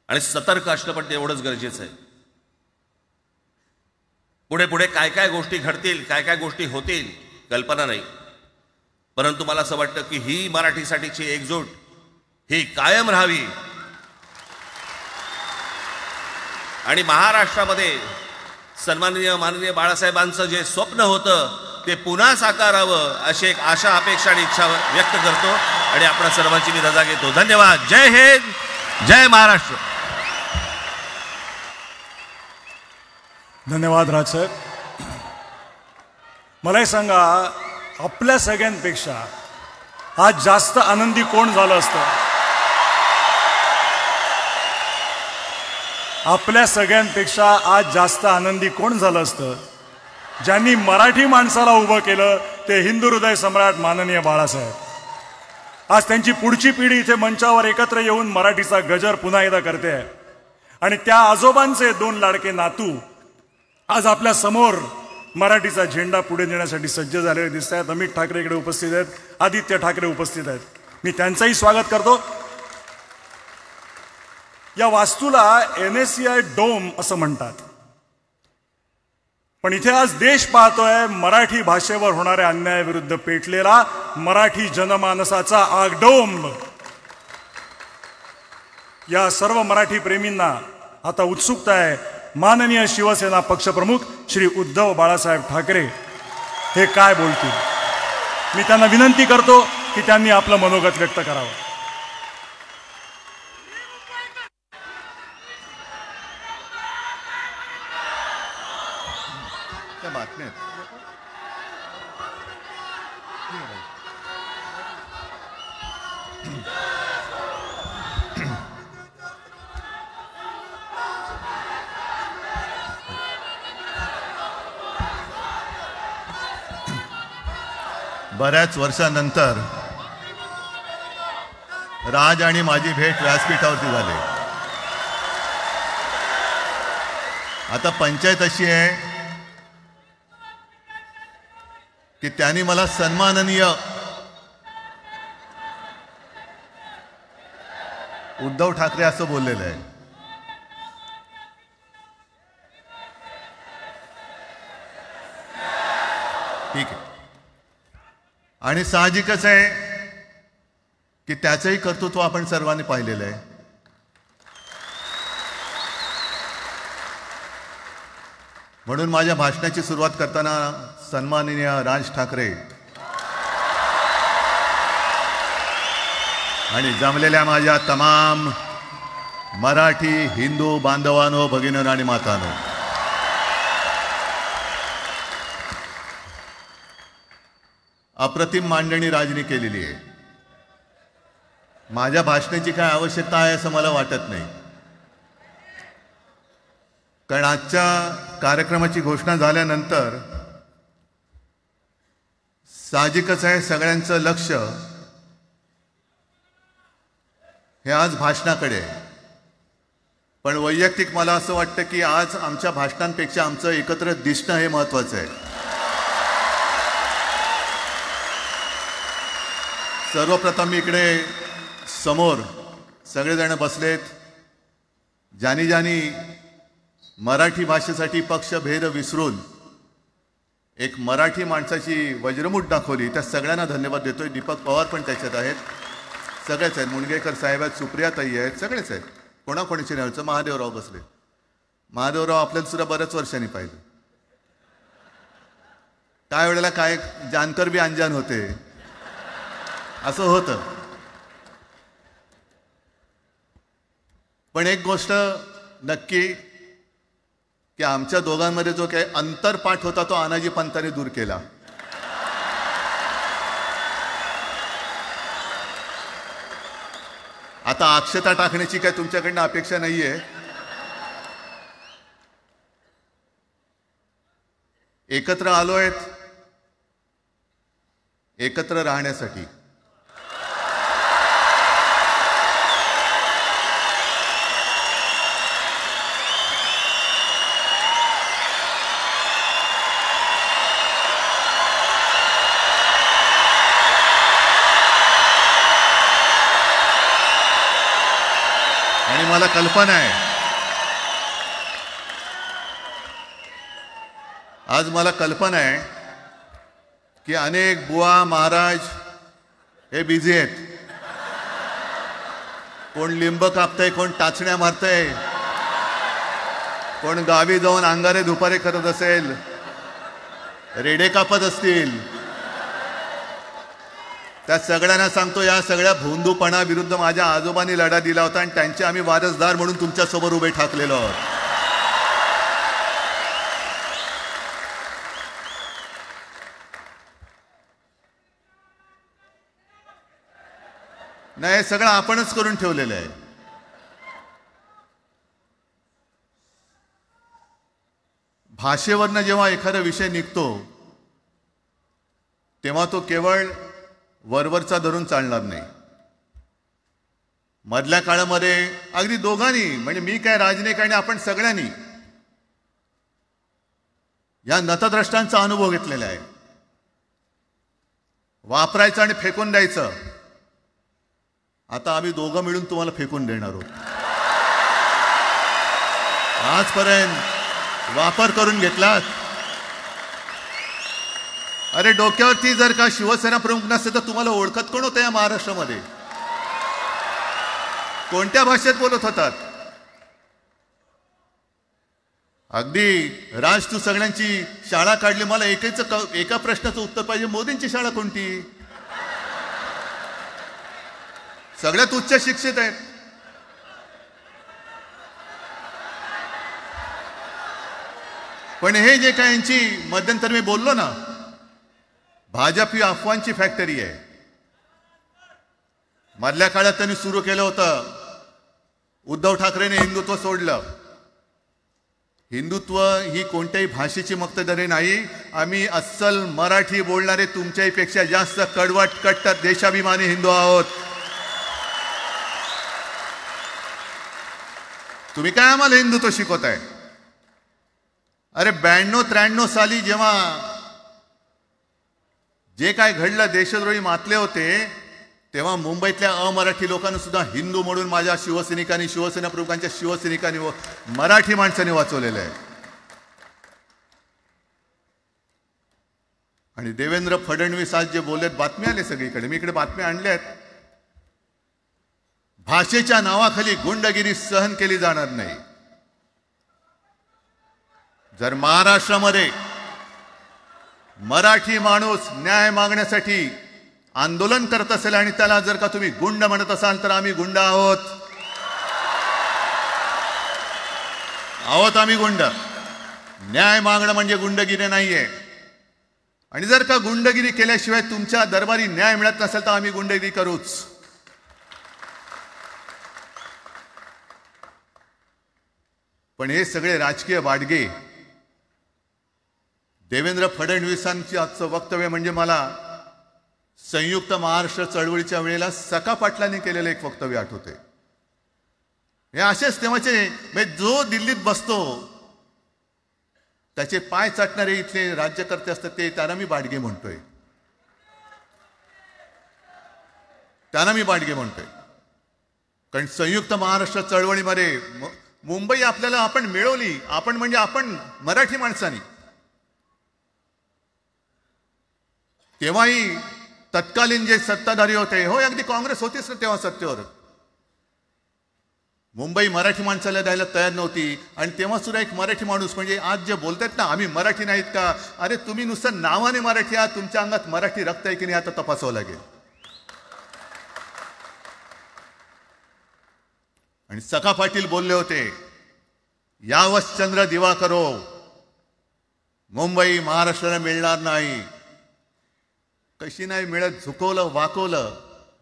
आणि सतर्क असणं पण तेवढंच गरजेचं आहे. पुढे पुढे काय काय गोष्टी घडतील, काय काय गोष्टी होतील कल्पना नाही. परंतु मला असं वाटतं की ही मराठीसाठीची एकजूट ही कायम राहावी आणि महाराष्ट्रामध्ये माननीय बाळासाहेबांचं जे स्वप्न होतं ते पुन्हा साकारावं अशी एक आशा, अपेक्षा आणि इच्छा व्यक्त करतो आणि आपल्या सर्वांची मी रजा घेतो. धन्यवाद. जय हिंद, जय महाराष्ट्र. धन्यवाद राज साहेब. मलाही सांगा, आपल्या सगळ्यांपेक्षा आज जास्त आनंदी कोण झालं असतं. आपल्या सगळ्यांपेक्षा आज जास्त आनंदी कोण झालं असतं? ज्यांनी मराठी माणसाला उभं केलं ते हिंदू हृदय सम्राट माननीय बाळासाहेब. आज त्यांची पुढची पिढी इथे मंचावर एकत्र येऊन मराठीचा गजर पुन्हा एकदा करते आहे. आणि त्या आजोबांचे 2 लाडके नातू आज आपल्या समोर मराठीचा झेंडा पुढे नेण्यासाठी सज्ज झालेले दिसत आहेत. अमित ठाकरे इकडे उपस्थित आहेत, आदित्य ठाकरे उपस्थित आहेत. मी त्यांचंही स्वागत करतो. या वास्तूला NSCI डोम असं म्हणतात, पण इथे आज देश पाहतोय मराठी भाषेवर होणाऱ्या अन्यायाविरुद्ध पेटलेला मराठी जनमानसाचा आगडोंब. या सर्व मराठी प्रेमींना आता उत्सुकता आहे माननीय शिवसेना पक्षप्रमुख श्री उद्धव बाळासाहेब ठाकरे हे काय बोलतील. मी त्यांना विनंती करतो की त्यांनी आपलं मनोगत व्यक्त करावं. बऱ्याच वर्षानंतर राज आणि माझी भेट व्यासपीठावरती झाली. आता पंचायत अशी आहे की त्यांनी मला सन्माननीय उद्धव ठाकरे असं बोललेलं आहे. ठीक आहे. आणि साहजिकच आहे की त्याचंही कर्तृत्व आपण सर्वांनी पाहिलेलं आहे. म्हणून माझ्या भाषणाची सुरुवात करताना सन्माननीय राज ठाकरे आणि जमलेल्या माझ्या तमाम मराठी हिंदू बांधवांनो, भगिनींनो आणि मातांनो, अप्रतिम मांडणी राजनी केलेली आहे. माझ्या भाषणाची काय आवश्यकता आहे असं मला वाटत नाही, कारण आजच्या कार्यक्रमाची घोषणा झाल्यानंतर साहजिकच आहे सगळ्यांचं लक्ष हे आज भाषणाकडे आहे. पण वैयक्तिक मला असं वाटतं की आज आमच्या भाषणांपेक्षा आमचं एकत्र दिसणं हे महत्त्वाचं आहे. सर्वप्रथम इकडे समोर सगळेजण बसलेत, ज्यांनी ज्यांनी मराठी भाषेसाठी पक्षभेद विसरून एक मराठी माणसाची वज्रमूठ दाखवली, त्या सगळ्यांना धन्यवाद देतोय. दीपक पवार पण त्याच्यात आहेत, सगळेच आहेत, मुणगेकर साहेब आहेत, सुप्रियाताई आहेत, सगळेच आहेत. कोणाकोणीचे नाही. महादेवराव बसले. महादेवराव आपल्याला सुद्धा बऱ्याच वर्षांनी पाहिलं. काय वेळेला काय जानकर बी अनजान होते, असं होतं. पण एक गोष्ट नक्की की आमच्या दोघांमध्ये जो काही अंतरपाठ होता तो आनाजी पंतांनी दूर केला. आता अक्षता टाकण्याची काय तुमच्याकडनं अपेक्षा नाहीये. एकत्र आलोय एकत्र राहण्यासाठी. आणि मला कल्पना आहे, आज मला कल्पना आहे की अनेक बुवा महाराज हे बिझी आहेत. कोण लिंब कापतंय, कोण टाचण्या मारतंय, कोण गावी जाऊन अंगारे दुपारे करत असेल, रेडे कापत असतील. त्या सगळ्यांना सांगतो, या सगळ्या भोंदूपणाविरुद्ध माझ्या आजोबांनी लढा दिला होता आणि त्यांचे आम्ही वारसदार म्हणून तुमच्यासमोर उभे ठाकलेलो आहोत. नाही, सगळं आपणच करून ठेवलेलं आहे. भाषेवरनं जेव्हा एखादा विषय निघतो तेव्हा तो केवळ वरवरचा धरून चालणार नाही. मधल्या काळामध्ये अगदी दोघांनी, म्हणजे मी काय, राजनैतिक आणि आपण सगळ्यांनी या नतद्रष्टांचा अनुभव घेतलेला आहे. वापरायचं आणि फेकून द्यायचं. आता आम्ही दोघं मिळून तुम्हाला फेकून देणार आहोत. आजपर्यंत वापर करून घेतलात. अरे डोक्यावरती जर का शिवसेना प्रमुख नसते तर तुम्हाला ओळखत कोण होतं या महाराष्ट्रामध्ये? कोणत्या भाषेत बोलत होतात? अगदी राज, तू सगळ्यांची शाळा काढली, मला एका प्रश्नाचं उत्तर पाहिजे. मोदींची शाळा कोणती? सगळ्यात उच्च शिक्षित आहेत. पण हे जे काय यांची मध्यंतर मी बोललो ना, भाजप ही अफवांची फॅक्टरी आहे. मधल्या काळात त्यांनी सुरू केलं होतं. उद्धव ठाकरेने हिंदुत्व सोडलं. हिंदुत्व ही कोणत्याही भाषेची मक्तेदारी नाही. आम्ही अस्सल मराठी बोलणारे तुमच्याही पेक्षा जास्त कडवट कट्टर देशाभिमानी हिंदू आहोत. तुम्ही काय आम्हाला हिंदुत्व शिकवताय? अरे 92-93 साली जेव्हा जे काय घडलं, देशद्रोही मातले होते, तेव्हा मुंबईतल्या अमराठी लोकांना सुद्धा हिंदू म्हणून माझ्या शिवसैनिकांनी, शिवसेना प्रमुखांच्या शिवसैनिकांनी व मराठी माणसांनी वाचवलेलं आहे. आणि देवेंद्र फडणवीस आज जे बोललेत, बातमी आले सगळीकडे, मी इकडे बातम्या आणल्यात. भाषेच्या नावाखाली गुंडगिरी सहन केली जाणार नाही. जर महाराष्ट्रामध्ये मराठी माणूस न्याय मागण्यासाठी आंदोलन करत असेल आणि त्याला जर का तुम्ही गुंड म्हणत असाल तर आम्ही गुंड आहोत. आम्ही गुंड. न्याय मागणं म्हणजे गुंडगिरी नाहीये. आणि जर का गुंडगिरी केल्याशिवाय तुमच्या दरबारी न्याय मिळत नसेल तर आम्ही गुंडगिरी करूच. पण हे सगळे राजकीय वाडगे. देवेंद्र फडणवीसांची आजचं वक्तव्य म्हणजे मला संयुक्त महाराष्ट्र चळवळीच्या वेळेला सखा पाटलांनी केलेलं एक वक्तव्य आठवते. हे असेच तेव्हाचे, म्हणजे जो दिल्लीत बसतो त्याचे पाय चाटणारे इथले राज्यकर्ते असतात, ते त्यांना मी बाडगे म्हणतोय. कारण संयुक्त महाराष्ट्र चळवळीमध्ये मुंबई आपल्याला आपण मिळवली. आपण म्हणजे आपण मराठी माणसांनी. तेव्हाही तत्कालीन जे सत्ताधारी होते, हो अगदी काँग्रेस होतीच ना तेव्हा सत्तेवर, मुंबई मराठी माणसाला द्यायला तयार नव्हती. आणि तेव्हा सुद्धा एक मराठी माणूस, म्हणजे आज जे बोलतात ना आम्ही मराठी नाहीत का, अरे तुम्ही नुसतं नावाने मराठी आहात, तुमच्या अंगात मराठी रक्त आहे की नाही आता तपासावं लागेल. आणि सखा पाटील बोलले होते, यावच चंद्र दिवा करो, मुंबई महाराष्ट्राला मिळणार नाही. कशी नाही मिळत? झुकवलं, वाकवलं,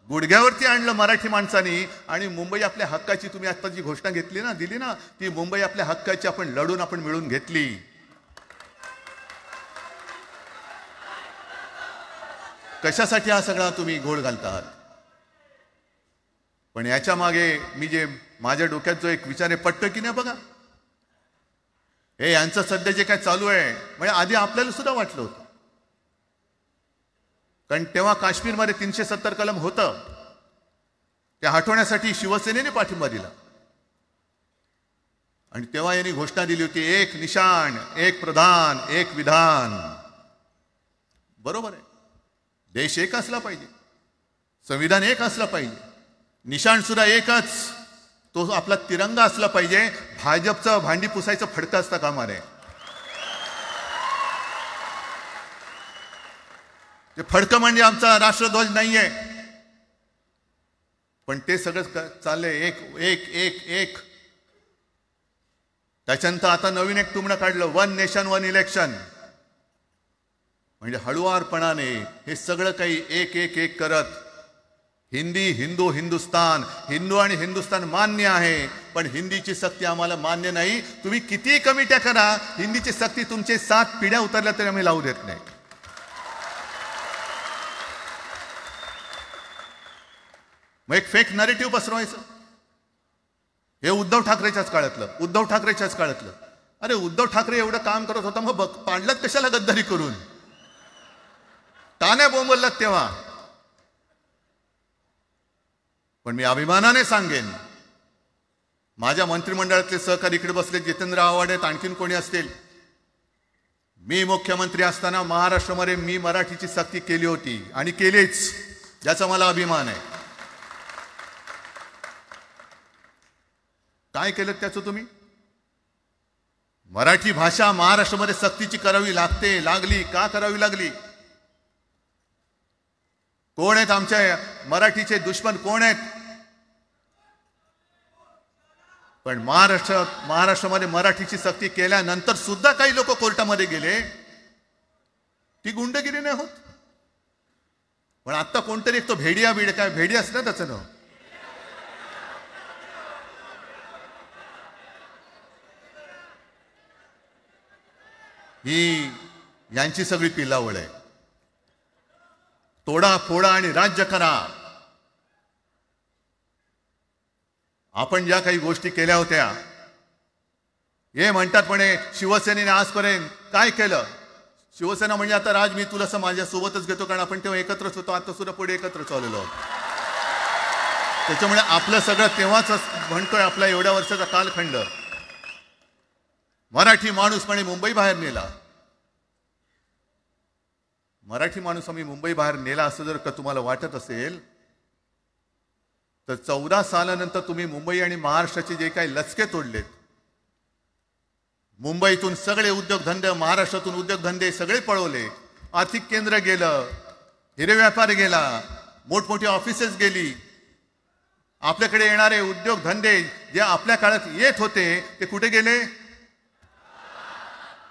गुडघ्यावरती आणलं मराठी माणसानी. आणि मुंबई आपल्या हक्काची, तुम्ही आता जी घोषणा घेतली ना, दिली ना, ती मुंबई आपल्या हक्काची आपण लढून आपण मिळून घेतली. कशासाठी हा सगळा तुम्ही घोळ घालतात? पण याच्या मागे मी जे माझ्या डोक्यात जो एक विचार आहे, पटतो की नाही बघा. हे यांचं सध्या जे काय चालू आहे, म्हणजे आधी आपल्याला सुद्धा वाटलं होतं. कारण तेव्हा काश्मीरमध्ये 370 कलम होतं, ते हटवण्यासाठी शिवसेनेने पाठिंबा दिला. आणि तेव्हा यांनी घोषणा दिली होती, एक निशाण, एक प्रधान, एक विधान. बरोबर आहे. देश एक असला पाहिजे, संविधान एक असलं पाहिजे, निशाण सुद्धा एकच, तो आपला तिरंगा असला पाहिजे. भाजपचं भांडी पुसायचं फडकं असतं कामा नये. ते फडकं म्हणजे आमचा राष्ट्रध्वज नाहीये. पण ते सगळं चाललंय एक एक एक एक. त्याच्यानंतर आता नवीन एक टुमणं काढलं, 1 नेशन 1 इलेक्शन. म्हणजे हळुवारपणाने हे सगळं काही एक एक एक करत हिंदी, हिंदू, हिंदुस्तान, हिंदू आणि हिंदुस्तान मान्य आहे, पण हिंदीची सक्ती आम्हाला मान्य नाही. तुम्ही किती कमिट्या करा, हिंदीची सक्ती तुमचे 7 पिढ्या उतरल्या तरी आम्ही लावू देत नाही. मग एक फेक नरेटिव्ह पसरवायचं. हे उद्धव ठाकरेच्याच काळातलं. अरे उद्धव ठाकरे एवढं काम करत होता, मग पाडलात कशाला गद्दारी करून? टाण्या बोंबललात तेव्हा. पण मी अभिमानाने सांगेन, माझ्या मंत्रिमंडळातले सहकारी इकडे बसले, जितेंद्र आव्हाड आहेत, आणखीन कोणी असतील, मी मुख्यमंत्री असताना महाराष्ट्रामध्ये मी मराठीची सक्ती केली होती आणि केलीच, ज्याचा मला अभिमान आहे. काय केलं त्याचं तुम्ही? मराठी भाषा महाराष्ट्रामध्ये सक्तीची करावी लागली. का करावी लागली? कोण आहेत आमच्या मराठीचे दुश्मन? कोण आहेत? पण महाराष्ट्रामध्ये मराठीची सक्ती केल्यानंतर सुद्धा काही लोक कोर्टामध्ये गेले. ती गुंडगिरी नाही होत. पण आता कोणतरी एक तो भेडिया असतं ना त्याचं नाव, ही यांची सगळी पिलावळ आहे. तोडा फोडा आणि राज्य करा. आपण ज्या काही गोष्टी केल्या होत्या, हे म्हणतात म्हणे शिवसेनेने आजपर्यंत काय केलं? शिवसेना म्हणजे आता राज, मी तुला माझ्या सोबतच घेतो, कारण आपण तेव्हा एकत्रच होतो, आता सुद्धा पुढे एकत्र चाललेलो आहोत. त्याच्यामुळे आपलं सगळं तेव्हाच म्हणतोय, आपला एवढ्या वर्षाचा कालखंड. मराठी माणूस म्हणे मुंबई बाहेर नेला. मराठी माणूस आम्ही मुंबई बाहेर नेला असं जर का तुम्हाला वाटत असेल, तर 14 सालानंतर तुम्ही मुंबई आणि महाराष्ट्राचे जे काही लचके तोडलेत, मुंबईतून सगळे उद्योगधंदे, महाराष्ट्रातून उद्योगधंदे सगळे पळवले, आर्थिक केंद्र गेलं, हिरे व्यापार गेला, मोठमोठी ऑफिसेस गेली. आपल्याकडे येणारे उद्योगधंदे जे आपल्या काळात येत होते ते कुठे गेले?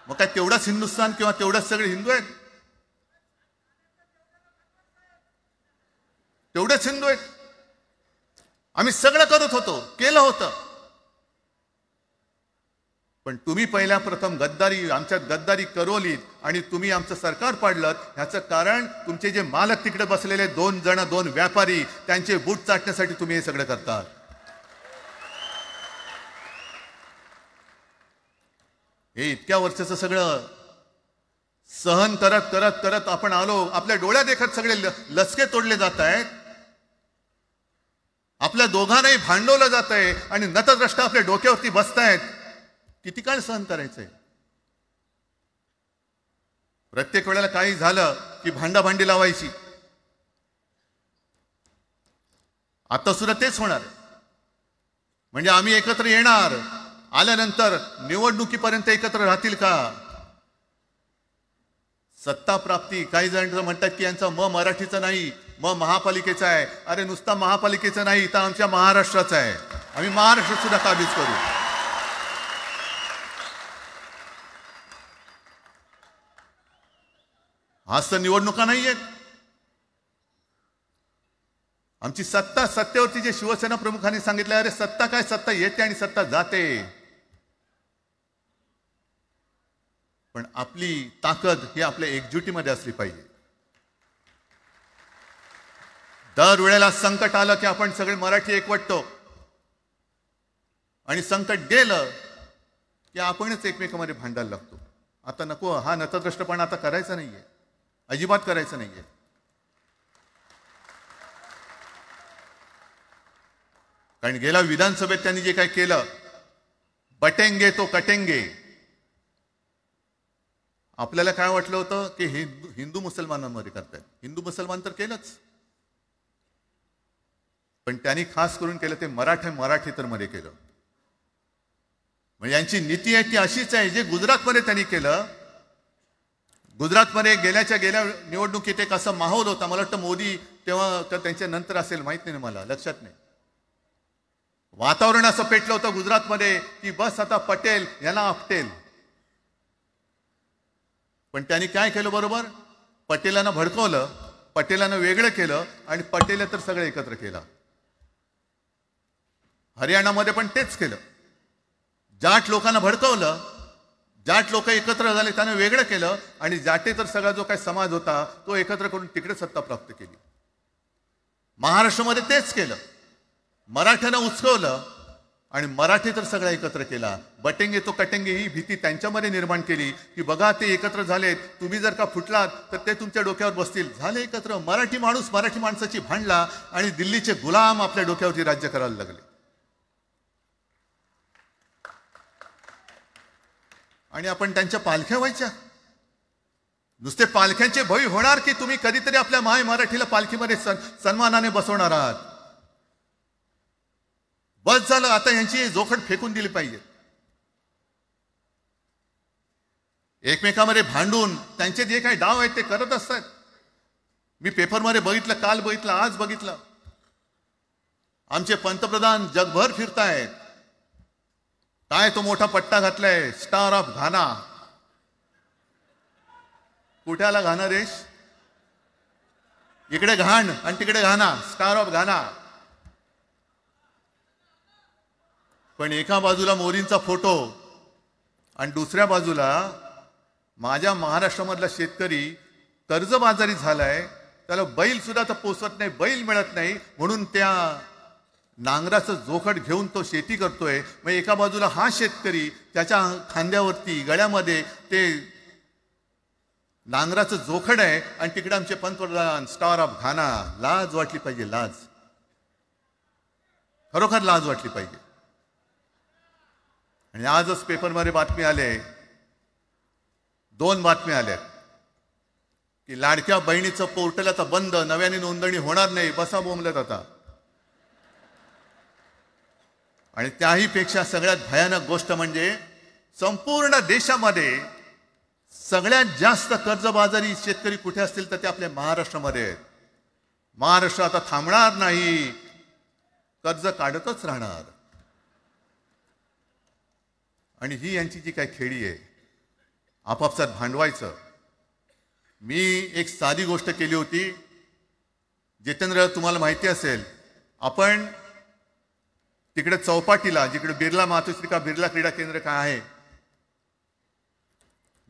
मग काय तेवढाच हिंदुस्थान किंवा तेवढाच सगळे हिंदू आहेत? तेवढेच हिंदू आहेत. आम्ही सगळं करत होतो, केलं होतं. पण तुम्ही पहिल्या प्रथम आमच्यात गद्दारी करवलीत आणि तुम्ही आमचं सरकार पाडलं. ह्याचं कारण तुमचे जे मालक तिकडे बसलेले 2 व्यापारी, त्यांचे बूट चाटण्यासाठी तुम्ही हे सगळं करतात. हे इतक्या वर्षाचं सगळं सहन करत करत करत आपण आलो. आपल्या डोळ्या देखत सगळे लचके तोडले जात आहेत. आपल्या दोघांनाही भांडवलं जात आहे आणि नतद्रष्ट आपल्या डोक्यावरती बसतायत. किती काळ सहन करायचंय? प्रत्येक वेळेला काही झालं की भांडाभांडी लावायची. आता सुद्धा तेच होणार. म्हणजे आम्ही एकत्र येणार, आल्यानंतर निवडणुकीपर्यंत एकत्र राहतील का? सत्ता प्राप्ती, काही जण म्हणतात की यांचा मराठीचा नाही, महापालिकेचा आहे. अरे नुसता महापालिकेचा नाही, तर आमच्या महाराष्ट्राचा आहे. आम्ही महाराष्ट्र सुद्धा काबीज करू. आज तर निवडणुका नाही आहेत. आमची सत्तेवरती जे शिवसेना प्रमुखांनी सांगितलं, अरे सत्ता काय, सत्ता येते आणि सत्ता जाते. पण आपली ताकद ही आपल्या एकजुटीमध्ये असली पाहिजे. दर वेळेला संकट आलं की आपण सगळे मराठी एकवटतो आणि संकट गेलं की आपणच एकमेकांमध्ये भांडायला लागतो. आता नको, हा नतद्रष्टपणा आता करायचा नाहीये, अजिबात करायचं नाहीये. कारण गेल्या विधानसभेत त्यांनी जे काही केलं, बटेंगे तो कटेंगे. आपल्याला काय वाटलं होतं की हिंदू मुसलमानांमध्ये करतायत. हिंदू मुसलमान तर केलंच, पण त्यांनी खास करून केलं ते मराठी मध्ये केलं. म्हणजे यांची नीती आहे ती अशीच आहे जे गुजरातमध्ये त्यांनी केलं. गुजरातमध्ये गेल्या निवडणुकीत एक असा माहोल होता, मला वाटतं मोदी तेव्हा त्यांच्या नंतर असेल, माहित नाही मला, लक्षात नाही. वातावरण असं पेटलं होतं गुजरातमध्ये की बस आता पटेल याला आपटेल. पण त्यांनी काय केलं? बरोबर पटेलांना भडकवलं पटेलांना वेगळं केलं आणि पटेल तर सगळं एकत्र केलं. हरियाणामध्ये पण तेच केलं. जाट लोकांना भडकवलं, जाट लोक एकत्र झाले त्यांना वेगळं केलं आणि जाटे तर सगळा जो काही समाज होता तो एकत्र करून तिकडे सत्ता प्राप्त केली. महाराष्ट्रामध्ये तेच केलं. मराठ्यांना उचकवलं आणि मराठी तर सगळा एकत्र केला. बटेंगे तो कटेंगे ही भीती त्यांच्यामध्ये निर्माण केली की बघा ते एकत्र झालेत, तुम्ही जर का फुटलात तर ते तुमच्या डोक्यावर बसतील. झाले एकत्र. मराठी माणूस मराठी माणसाची भांडला आणि दिल्लीचे गुलाम आपल्या डोक्यावरती राज्य करायला लागले. आणि आपण त्यांच्या पालख्या व्हायच्या. नुसते पालख्यांचे भय होणार की तुम्ही कधीतरी आपल्या माय मराठीला पालखीमध्ये सन्मानाने बसवणार आहात. बस झालं, आता यांची जोखड फेकून दिली पाहिजे. एकमेकांमध्ये भांडून त्यांचे जे काही डाव आहेत ते करत असतात. मी पेपरमध्ये बघितलं, काल बघितलं, आज बघितलं. आमचे पंतप्रधान जगभर फिरतायत. काय तो मोठा पट्टा घातलाय, स्टार ऑफ घाना. कुठे आला घाना देश? इकडे घाण आणि तिकडे घाना, स्टार ऑफ घाना. पण एका बाजूला मोदींचा फोटो आणि दुसऱ्या बाजूला माझ्या महाराष्ट्रामधला शेतकरी कर्जबाजारी झालाय. त्याला बैल सुद्धा तर पोचत नाही, बैल मिळत नाही म्हणून त्या नांगराचं जोखड घेऊन तो शेती करतोय. मग एका बाजूला हा शेतकरी, त्याच्या खांद्यावरती गळ्यामध्ये ते नांगराचं जोखड आहे आणि तिकडे आमचे पंतप्रधान स्टार ऑफ घाना. लाज वाटली पाहिजे, लाज. खरोखर लाज वाटली पाहिजे. आणि आजच पेपरमध्ये बातमी आले, 2 बातम्या आल्या की लाडक्या बहिणीचं पोर्टल आता बंद, नव्याने नोंदणी होणार नाही. बसा बोंबलत आता. आणि त्याही पेक्षा सगळ्यात भयानक गोष्ट म्हणजे संपूर्ण देशामध्ये सगळ्यात जास्त कर्जबाजारी शेतकरी कुठे असतील तर ते आपल्या महाराष्ट्रामध्ये आहेत. महाराष्ट्र आता थांबणार नाही, कर्ज काढतच राहणार. आणि ही यांची जी काही खेळी आहे, आपापसात भांडवायचं. मी एक साधी गोष्ट केली होती. जितेंद्र, तुम्हाला माहिती असेल, आपण तिकडे चौपाटीला, जिकडे बिर्ला मातोश्री बिर्ला क्रीडा केंद्र काय आहे,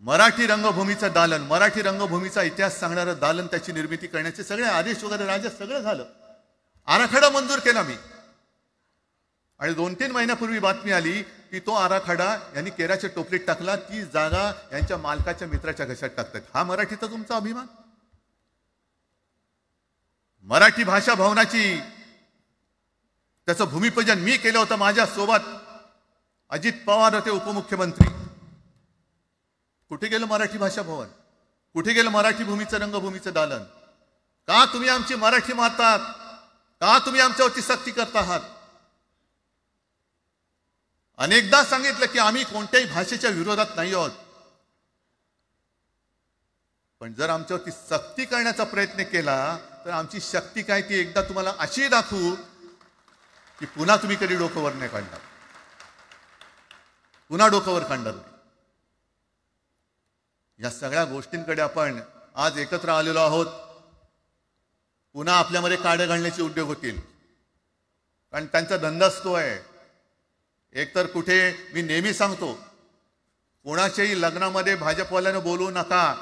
मराठी रंगभूमीचं दालन, मराठी रंगभूमीचा इतिहास सांगणारं दालन, त्याची निर्मिती करण्याचे सगळे आदेश वगैरे राज्यात सगळं झालं. आराखडा मंजूर केला मी. आणि 2-3 महिन्यापूर्वी बातमी आली की तो आराखडा यांनी केराच्या टोपलीत टाकला. ती जागा यांच्या मालकाच्या मित्राच्या घशात टाकतात. हा मराठीचा तुमचा अभिमान? मराठी भाषा भवनाची त्याचं भूमिपूजन मी केलं होतं. माझ्या सोबत अजित पवार होते, उपमुख्यमंत्री. कुठे गेलं मराठी भाषा भवन? कुठे गेलं मराठी भूमीचं रंगभूमीचं दालन? का तुम्ही आमची मराठी मारतात? का तुम्ही आमच्यावरती सक्ती करता आहात? अनेकदा सांगितलं की आम्ही कोणत्याही भाषेच्या विरोधात नाही आहोत, पण जर आमच्यावरती सक्ती करण्याचा प्रयत्न केला तर आमची शक्ती काय ती एकदा तुम्हाला अशी दाखवू की पुन्हा तुम्ही कधी डोकं वर नाही काढणार, पुन्हा डोकं वर काढणार नाही. या सगळ्या गोष्टींकडे आपण आज एकत्र आलेलो आहोत. पुन्हा आपल्यामध्ये काड्या घालण्याचे उद्योग होतील, कारण त्यांचा धंदाच तो आहे. एकतर कुठे, मी नेहमी सांगतो, कोणाच्याही लग्नामध्ये भाजपवाल्यानं बोलवू नका.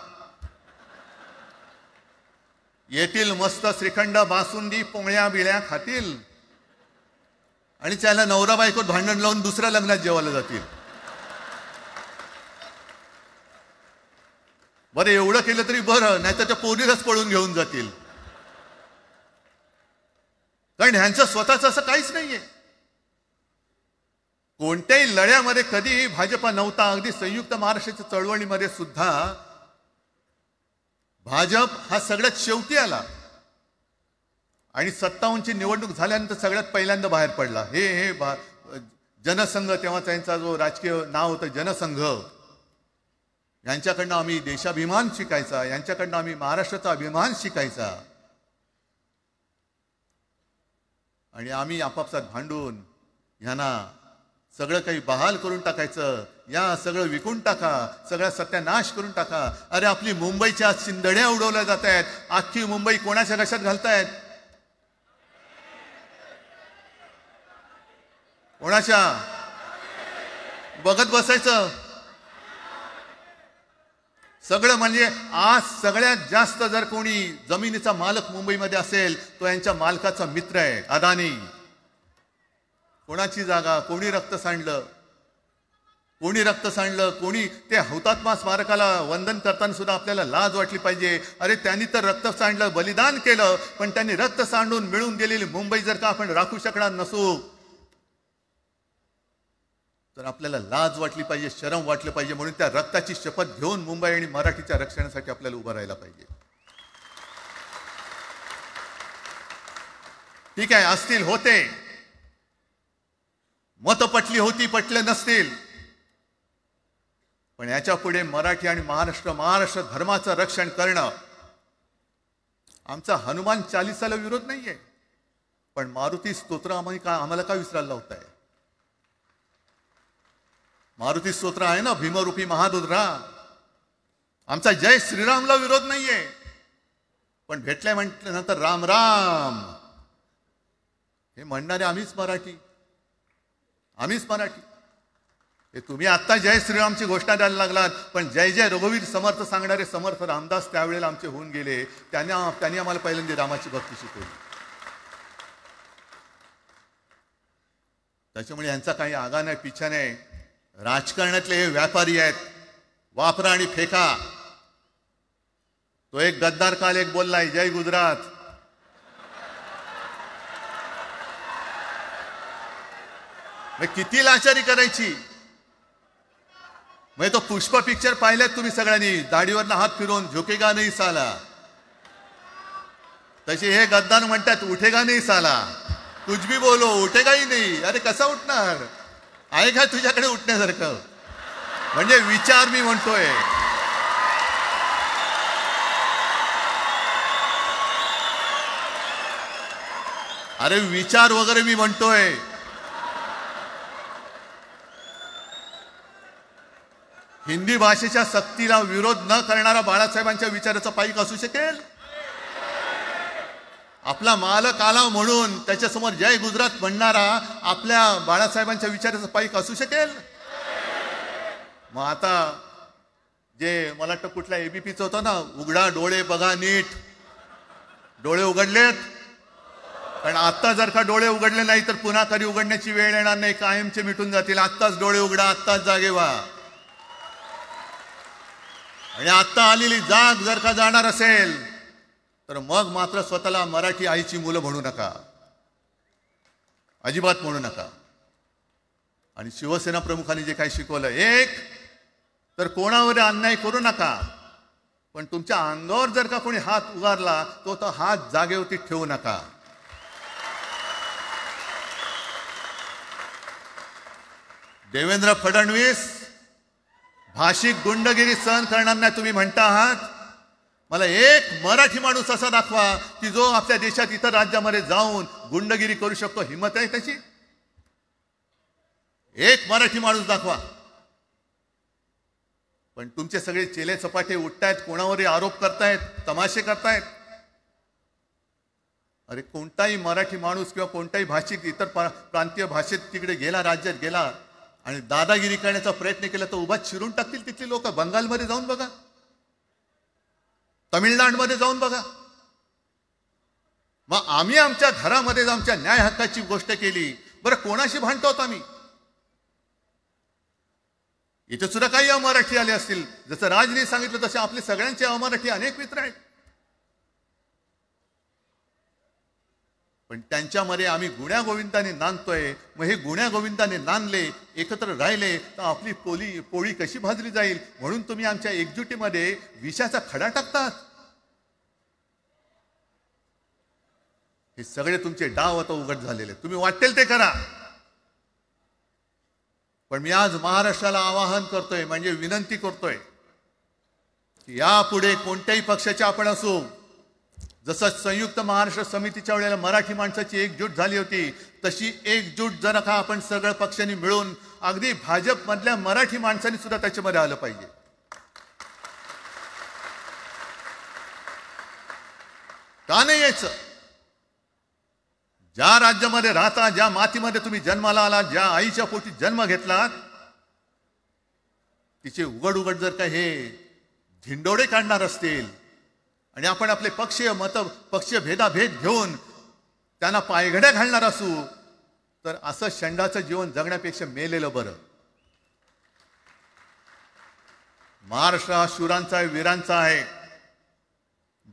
येतील मस्त श्रीखंड, बासुंदी, पोळ्या बिळ्या खातील आणि त्याला नवरा बायकोत भांडण लावून दुसऱ्या लग्नात जेवायला जातील. बरं, एवढं केलं तरी बरं, नाही तर त्या पोरीलाच पळून घेऊन जातील. कारण ह्यांचं स्वतःच असं काहीच नाहीये. कोणत्याही लढ्यामध्ये कधीही भाजपा नव्हता. अगदी संयुक्त महाराष्ट्राच्या चळवळीमध्ये सुद्धा भाजप हा सगळ्यात शेवटी आला आणि 57ची निवडणूक झाल्यानंतर सगळ्यात पहिल्यांदा बाहेर पडला. हे जनसंघ, तेव्हाचा यांचा जो राजकीय नाव होतं जनसंघ, यांच्याकडनं आम्ही देशाभिमान शिकायचा, यांच्याकडनं आम्ही महाराष्ट्राचा अभिमान शिकायचा. आणि आम्ही आपापसात भांडून ह्यांना सगळं काही बहाल करून टाकायचं, या सगळं विकून टाका, सगळा सत्यानाश करून टाका. अरे आपली मुंबईच्या शिंदड्या उडवल्या जात आहेत. अख्खी मुंबई कोणाच्या घशात घालतायत? कोणाच्या? बघत बसायचं सगळं. म्हणजे आज सगळ्यात जास्त जर कोणी जमिनीचा मालक मुंबईमध्ये असेल तो यांच्या मालकाचा मित्र आहे, अदानी. कोणाची जागा? कोणी रक्त सांडलं? कोणी रक्त सांडलं? कोणी? ते हुतात्मा स्मारकाला वंदन करताना सुद्धा आपल्याला लाज वाटली पाहिजे. अरे त्यांनी तर रक्त सांडलं, बलिदान केलं, पण त्यांनी रक्त सांडून मिळून गेलेली मुंबई जर का आपण राखू शकणार नसू तर आपल्याला लाज वाटली पाहिजे, शरम वाटलं पाहिजे. म्हणून त्या रक्ताची शपथ घेऊन मुंबई आणि मराठीच्या रक्षणासाठी आपल्याला उभं राहायला पाहिजे. ठीक आहे, असतील, होते, मत पटली होती, पटले नसतील, पण याच्या पुढे मराठी आणि महाराष्ट्र धर्माचं रक्षण करणं आमचा हनुमान चालीसाला विरोध नाहीये, पण मारुती स्तोत्र आम्हाला का विसरायला लावताय? मारुती स्तोत्र आहे ना, भीमरूपी महारुद्रा. आमचा जय श्रीरामला विरोध नाहीये, पण भेटल्या म्हटल्यानंतर राम राम हे म्हणणारे आम्हीच मराठी. हे तुम्ही आता जय श्रीरामची घोषणा द्यायला लागलात, पण जय जय रघुवीर समर्थ सांगणारे समर्थ रामदास त्यावेळेला आमचे होऊन गेले. त्यांनी आम्हाला पहिल्यांदा रामाची भक्ती शिकवली. त्याच्यामुळे यांचा काही आगा नाही, पिछा नाही. राजकारणातले हे व्यापारी आहेत, वापरा आणि फेका. तो एक गद्दार काल एक बोललाय, जय गुजरात. किती लाचारी करायची? तो पुष्पा पिक्चर पाहिल्यात तुम्ही सगळ्यांनी, दाढीवरनं हात फिरवून झुकेगा नाही साला. तसे हे गद्दार म्हणतात उठेगा नाही साला, कुछ भी बोलो उठेगाही नाही. अरे कसा उठणार? आहे का तुझ्याकडे उठण्यासारखं? म्हणजे विचार मी म्हणतोय. अरे विचार वगैरे मी म्हणतोय. हिंदी भाषेच्या सक्तीला विरोध न करणारा बाळासाहेबांच्या विचाराचा पाईक असू शकेल? आपला मालक आला म्हणून त्याच्यासमोर जय गुजरात म्हणणारा आपल्या बाळासाहेबांच्या विचाराचा पाईक असू शकेल? मग आता जे मला वाटतं कुठल्या एबीपीचं होतं ना, उघडा डोळे बघा नीट. डोळे उघडलेत, पण आत्ता जर का डोळे उघडले नाही तर पुन्हा कधी उघडण्याची वेळ येणार नाही, कायमचे मिटून जातील. आत्ताच डोळे उघडा, आत्ताच जागे व्हा. आणि आत्ता आलेली जाग जर का जाणार असेल तर मग मात्र स्वतःला मराठी आईची मुलं म्हणू नका, अजिबात म्हणू नका. आणि शिवसेना प्रमुखांनी जे काही शिकवलं, एक तर कोणावर अन्याय करू नका, पण तुमच्या अंगावर जर का कोणी हात उगारला तो हात जागेवरती ठेवू नका. देवेंद्र फडणवीस भाषिक गुंडगिरी सहन करणार नाही तुम्ही म्हणता आहात. मला एक मराठी माणूस असा दाखवा की जो आपल्या देशात इतर राज्यामध्ये जाऊन गुंडगिरी करू शकतो, हिंमत आहे त्याची? एक मराठी माणूस दाखवा. पण तुमचे सगळे चेले चपाटे उठतायत, कोणावरही आरोप करतायत, तमाशे करतायत. अरे कोणताही मराठी माणूस किंवा कोणताही भाषिक इतर प्रांतीय भाषेत तिकडे गेला, राज्यात गेला आणि दादागिरी करण्याचा प्रयत्न केला तर उभा चिरून टाकतील तिथली लोक. बंगालमध्ये जाऊन बघा, तमिळनाडूमध्ये जाऊन बघा. मग आम्ही आमच्या घरामध्ये आमच्या न्याय हक्काची गोष्ट केली, बरं कोणाशी भांडतो आहोत आम्ही? इथे सुद्धा काही अमराठी आले असतील, जसं राजने सांगितलं तसे आपले सगळ्यांचे अमराठी अनेक मित्र आहेत, पण त्यांच्यामध्ये आम्ही गुण्या गोविंदाने नांदतोय. मग हे गुण्या गोविंदाने नांदले, एकत्र राहिले तर आपली पोळी कशी भाजली जाईल? म्हणून तुम्ही आमच्या एकजुटीमध्ये विषाचा खडा टाकतात. हे सगळे तुमचे डाव आता उघड झालेले. तुम्ही वाटेल ते करा, पण मी आज महाराष्ट्राला आवाहन करतोय, म्हणजे विनंती करतोय की यापुढे कोणत्याही पक्षाचे आपण असू, जसं संयुक्त महाराष्ट्र समितीच्या वेळेला मराठी माणसाची एकजूट झाली होती, तशी एकजूट जर का आपण सगळ्या पक्षांनी मिळून अगदी भाजपमधल्या मराठी माणसांनी सुद्धा त्याच्यामध्ये आलं पाहिजे. का नाही यायचं? ज्या राज्यामध्ये राहता, ज्या मातीमध्ये तुम्ही जन्माला आलात, ज्या आईच्या पोटी जन्म घेतलात, तिचे उघड उघड जर का हे झिंडोडे काढणार असतील आणि आपण आपले पक्षीय भेदाभेद घेऊन त्यांना पायघड्या घालणार असू, तर असं शंडाचं जीवन जगण्यापेक्षा मेलेलं बरं. महाराष्ट्र हा शूरांचा आहे, वीरांचा आहे,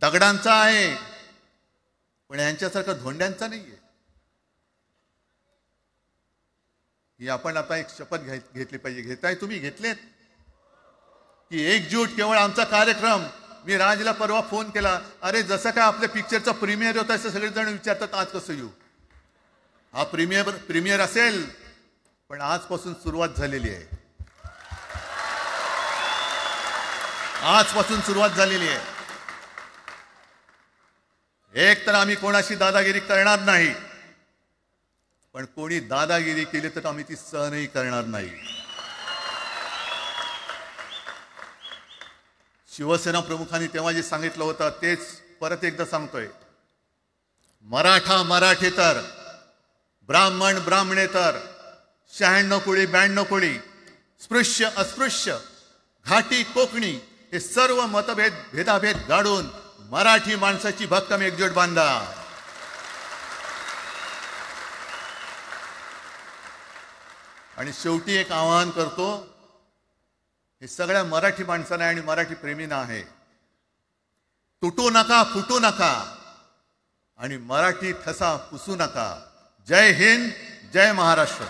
दगडांचा आहे, पण यांच्यासारखा धोंड्यांचा नाहीये. ही आपण आता एक शपथ घेतली पाहिजे. घेताय तुम्ही? घेतलेत की एकजूट केवळ आमचा कार्यक्रम. मी राजला परवा फोन केला, अरे जसं काय आपल्या पिक्चरचा प्रीमियर होता असं सगळेजण विचारतात आज कसं येऊ. हा प्रीमियर असेल, पण आजपासून सुरुवात झालेली आहे. आजपासून सुरुवात झालेली आहे. एक तर आम्ही कोणाशी दादागिरी करणार नाही, पण कोणी दादागिरी केली तर आम्ही ती सहनही करणार नाही. शिवसेना प्रमुखांनी तेव्हा जे सांगितलं होतं तेच परत एकदा सांगतोय. मराठा मराठेतर, ब्राह्मण ब्राह्मणेतर, 96 कोळी 92 कोळी, स्पृश्य अस्पृश्य, घाटी कोकणी, हे सर्व भेदाभेद गाडून मराठी माणसाची भक्कम एकजूट बांधा. आणि शेवटी एक आवाहन करतो, हे सगळ्या मराठी माणसांना आणि मराठी प्रेमींना आहे. तुटू नका, फुटू नका आणि मराठी ठसा पुसू नका. जय हिंद, जय महाराष्ट्र.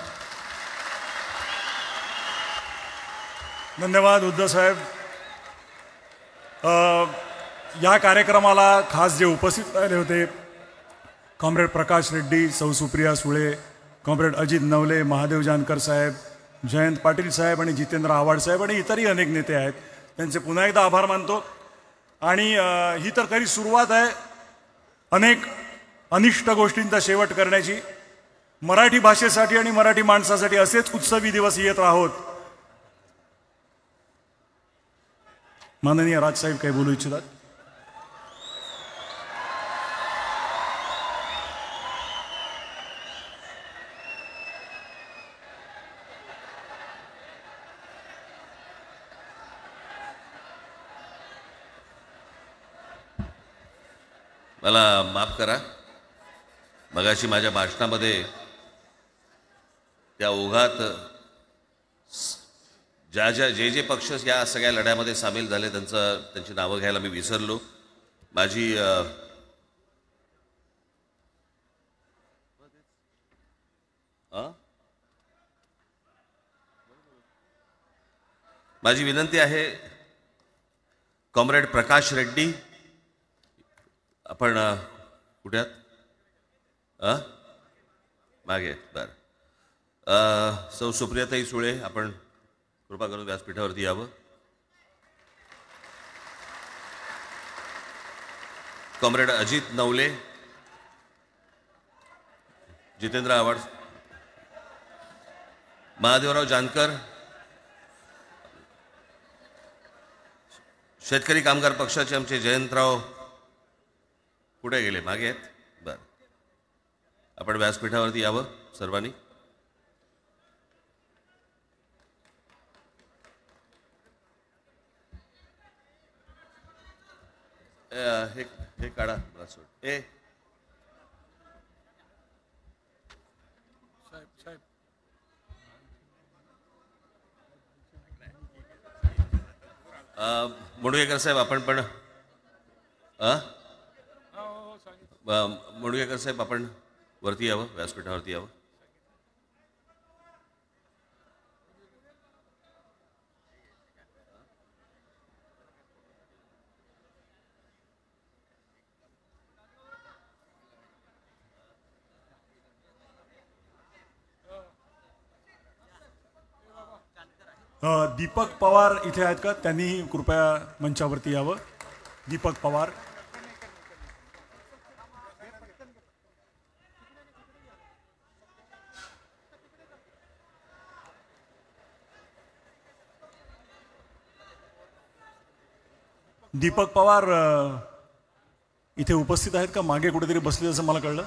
धन्यवाद उद्धव साहेब. या कार्यक्रमाला खास जे उपस्थित राहिले होते, कॉम्रेड प्रकाश रेड्डी, सौ सुप्रिया सुळे, कॉम्रेड अजित नवले, महादेव जानकर साहेब, जयंत पाटील साहेब आणि जितेंद्र आव्हाड साहेब आणि इतरही अनेक नेते आहेत. त्यांचे पुन्हा एकदा आभार मानतो. आणि ही तर खरी सुरुवात आहे अनेक अनिष्ट गोष्टींचा शेवट करण्याची. मराठी भाषेसाठी आणि मराठी माणसासाठी असेच उत्सवी दिवस येत राहोत. माननीय राजसाहेब काही बोलू इच्छितात? मला माफ करा, मगाशी माझ्या भाषणामध्ये त्या ओघात जे पक्ष या सगळ्या लढ्यामध्ये सामील झाले त्यांची नावं घ्यायला मी विसरलो. माझी विनंती आहे, कॉम्रेड प्रकाश रेड्डी, आपण कुठे आहात? मागे. बरं. सौ सुप्रियाताई सुळे, आपण कृपा करून व्यासपीठावरती यावं. कॉम्रेड अजित नवले, जितेंद्र आव्हाड, महादेवराव जानकर, शेतकरी कामगार पक्षाचे आमचे जयंतराव कुठे गेले? मागे आहेत. बरं, आपण व्यासपीठावरती यावं सर्वांनी. हे काढा सोड. मुंडगेकर साहेब, आपण पण मुंडगेकर साहेब, आपण वरती यावं, व्यासपीठावरती यावं. दीपक पवार इथे आहेत का? त्यांनी कृपया मंचावरती यावं. दीपक पवार. दीपक पवार इथे उपस्थित आहेत का? मागे कुठेतरी बसले असं मला कळलं.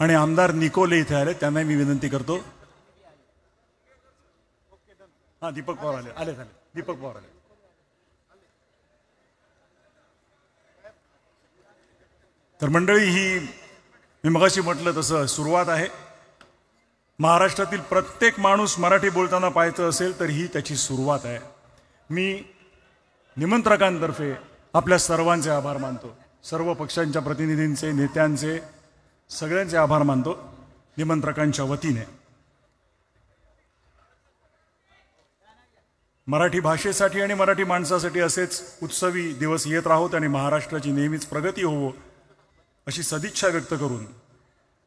आणि आमदार निकोले इथे आले, त्यांनाही मी विनंती करतो. हा, दीपक पवार आले. दीपक पवार आले. तर मंडळी, ही मी मगाशी म्हटलं तसं सुरुवात आहे. महाराष्ट्रातील प्रत्येक माणूस मराठी बोलताना पाहायचं असेल तर ही त्याची सुरुवात आहे. मी निमंत्रकांतर्फे आपल्या सर्वांचे आभार मानतो. सर्व पक्षांच्या प्रतिनिधींचे, नेत्यांचे, सगळ्यांचे आभार मानतो निमंत्रकांच्या वतीने. मराठी भाषेसाठी आणि मराठी माणसासाठी असेच उत्सवी दिवस येत राहोत आणि महाराष्ट्राची नेहमीच प्रगती होवो अशी सदिच्छा व्यक्त करून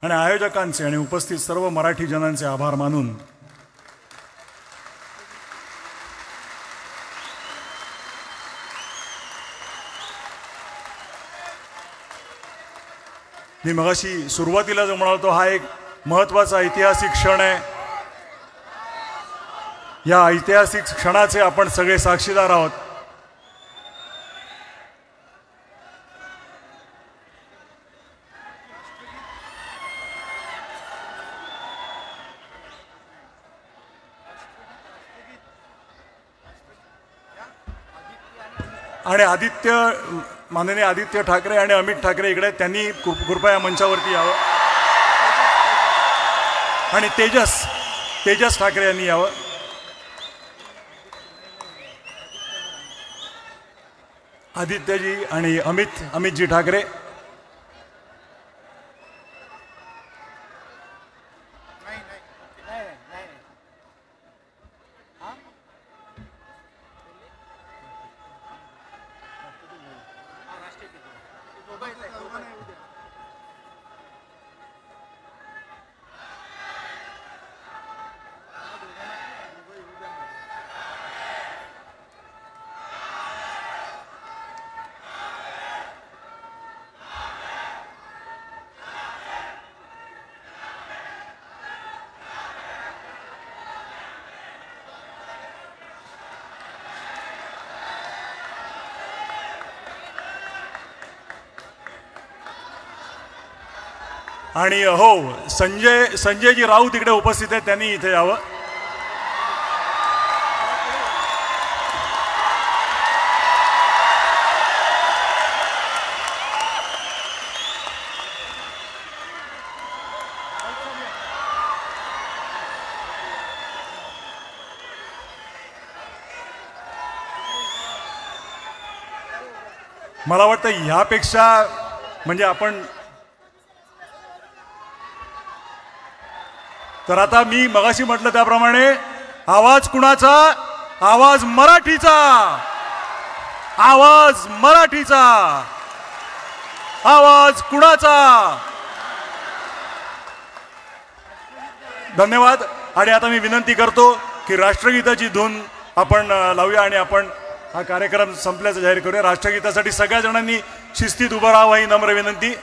आणि आयोजकांचे आणि उपस्थित सर्व मराठी जनांचे आभार मानून मी मगाशी सुरुवातीला जो म्हणालो हा एक महत्त्वाचा ऐतिहासिक क्षण आहे. या ऐतिहासिक क्षणाचे आपण सगळे साक्षीदार आहोत. आणि माननीय आदित्य ठाकरे आणि अमित ठाकरे इकडे, त्यांनी कृपया मंचावरती यावं. आणि तेजस ठाकरे यांनी यावं. आदित्यजी आणि अमितजी ठाकरे. आणि हो, संजयजी राऊत इकडे उपस्थित आहेत, त्यांनी इथे यावं. मला वाटतं ह्यापेक्षा म्हणजे आपण तर आता मी मगाशी म्हटलं त्याप्रमाणे आवाज कुणाचा? आवाज मराठीचा. आवाज मराठीचा. आवाज कुणाचा? धन्यवाद. आणि आता मी विनंती करतो की राष्ट्रगीताची धून आपण लावूया आणि आपण हा कार्यक्रम संपल्याचं जाहीर करूया. राष्ट्रगीतासाठी सगळ्या जणांनी शिस्तीत उभं राहावं ही नम्र विनंती.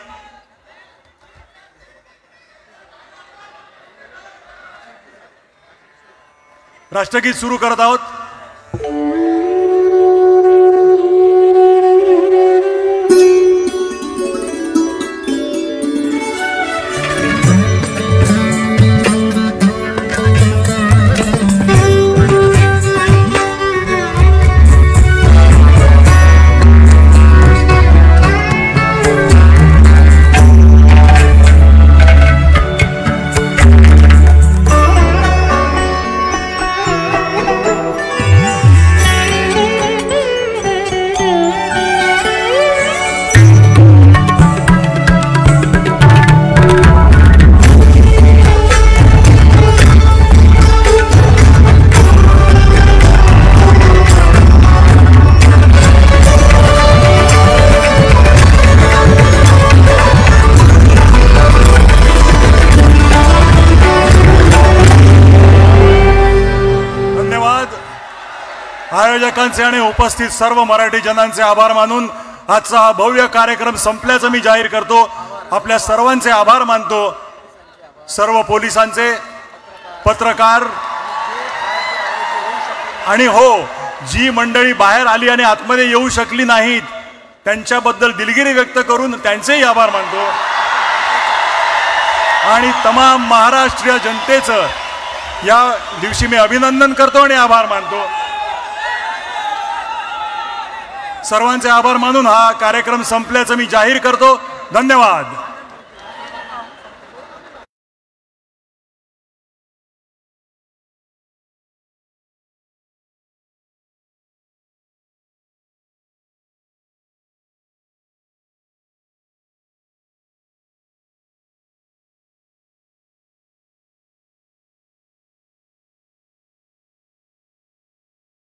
राष्ट्रगीत सुरू करत आहोत. आयोजकांचे आणि उपस्थित सर्व मराठी जनांचे आभार मानून आजचा हा भव्य कार्यक्रम संपल्याचं मी जाहीर करतो. आपल्या सर्वांचे आभार मानतो. सर्व पोलिसांचे, पत्रकार आणि हो, जी मंडळी बाहेर आली आणि आतमध्ये येऊ शकली नाहीत त्यांच्याबद्दल दिलगिरी व्यक्त करून त्यांचेही आभार मानतो आणि तमाम महाराष्ट्रीय जनतेचं या दिवशी मी अभिनंदन करतो आणि आभार मानतो. सर्वांचे आभार मानून हा कार्यक्रम संपल्याचं मी जाहीर करतो. धन्यवाद.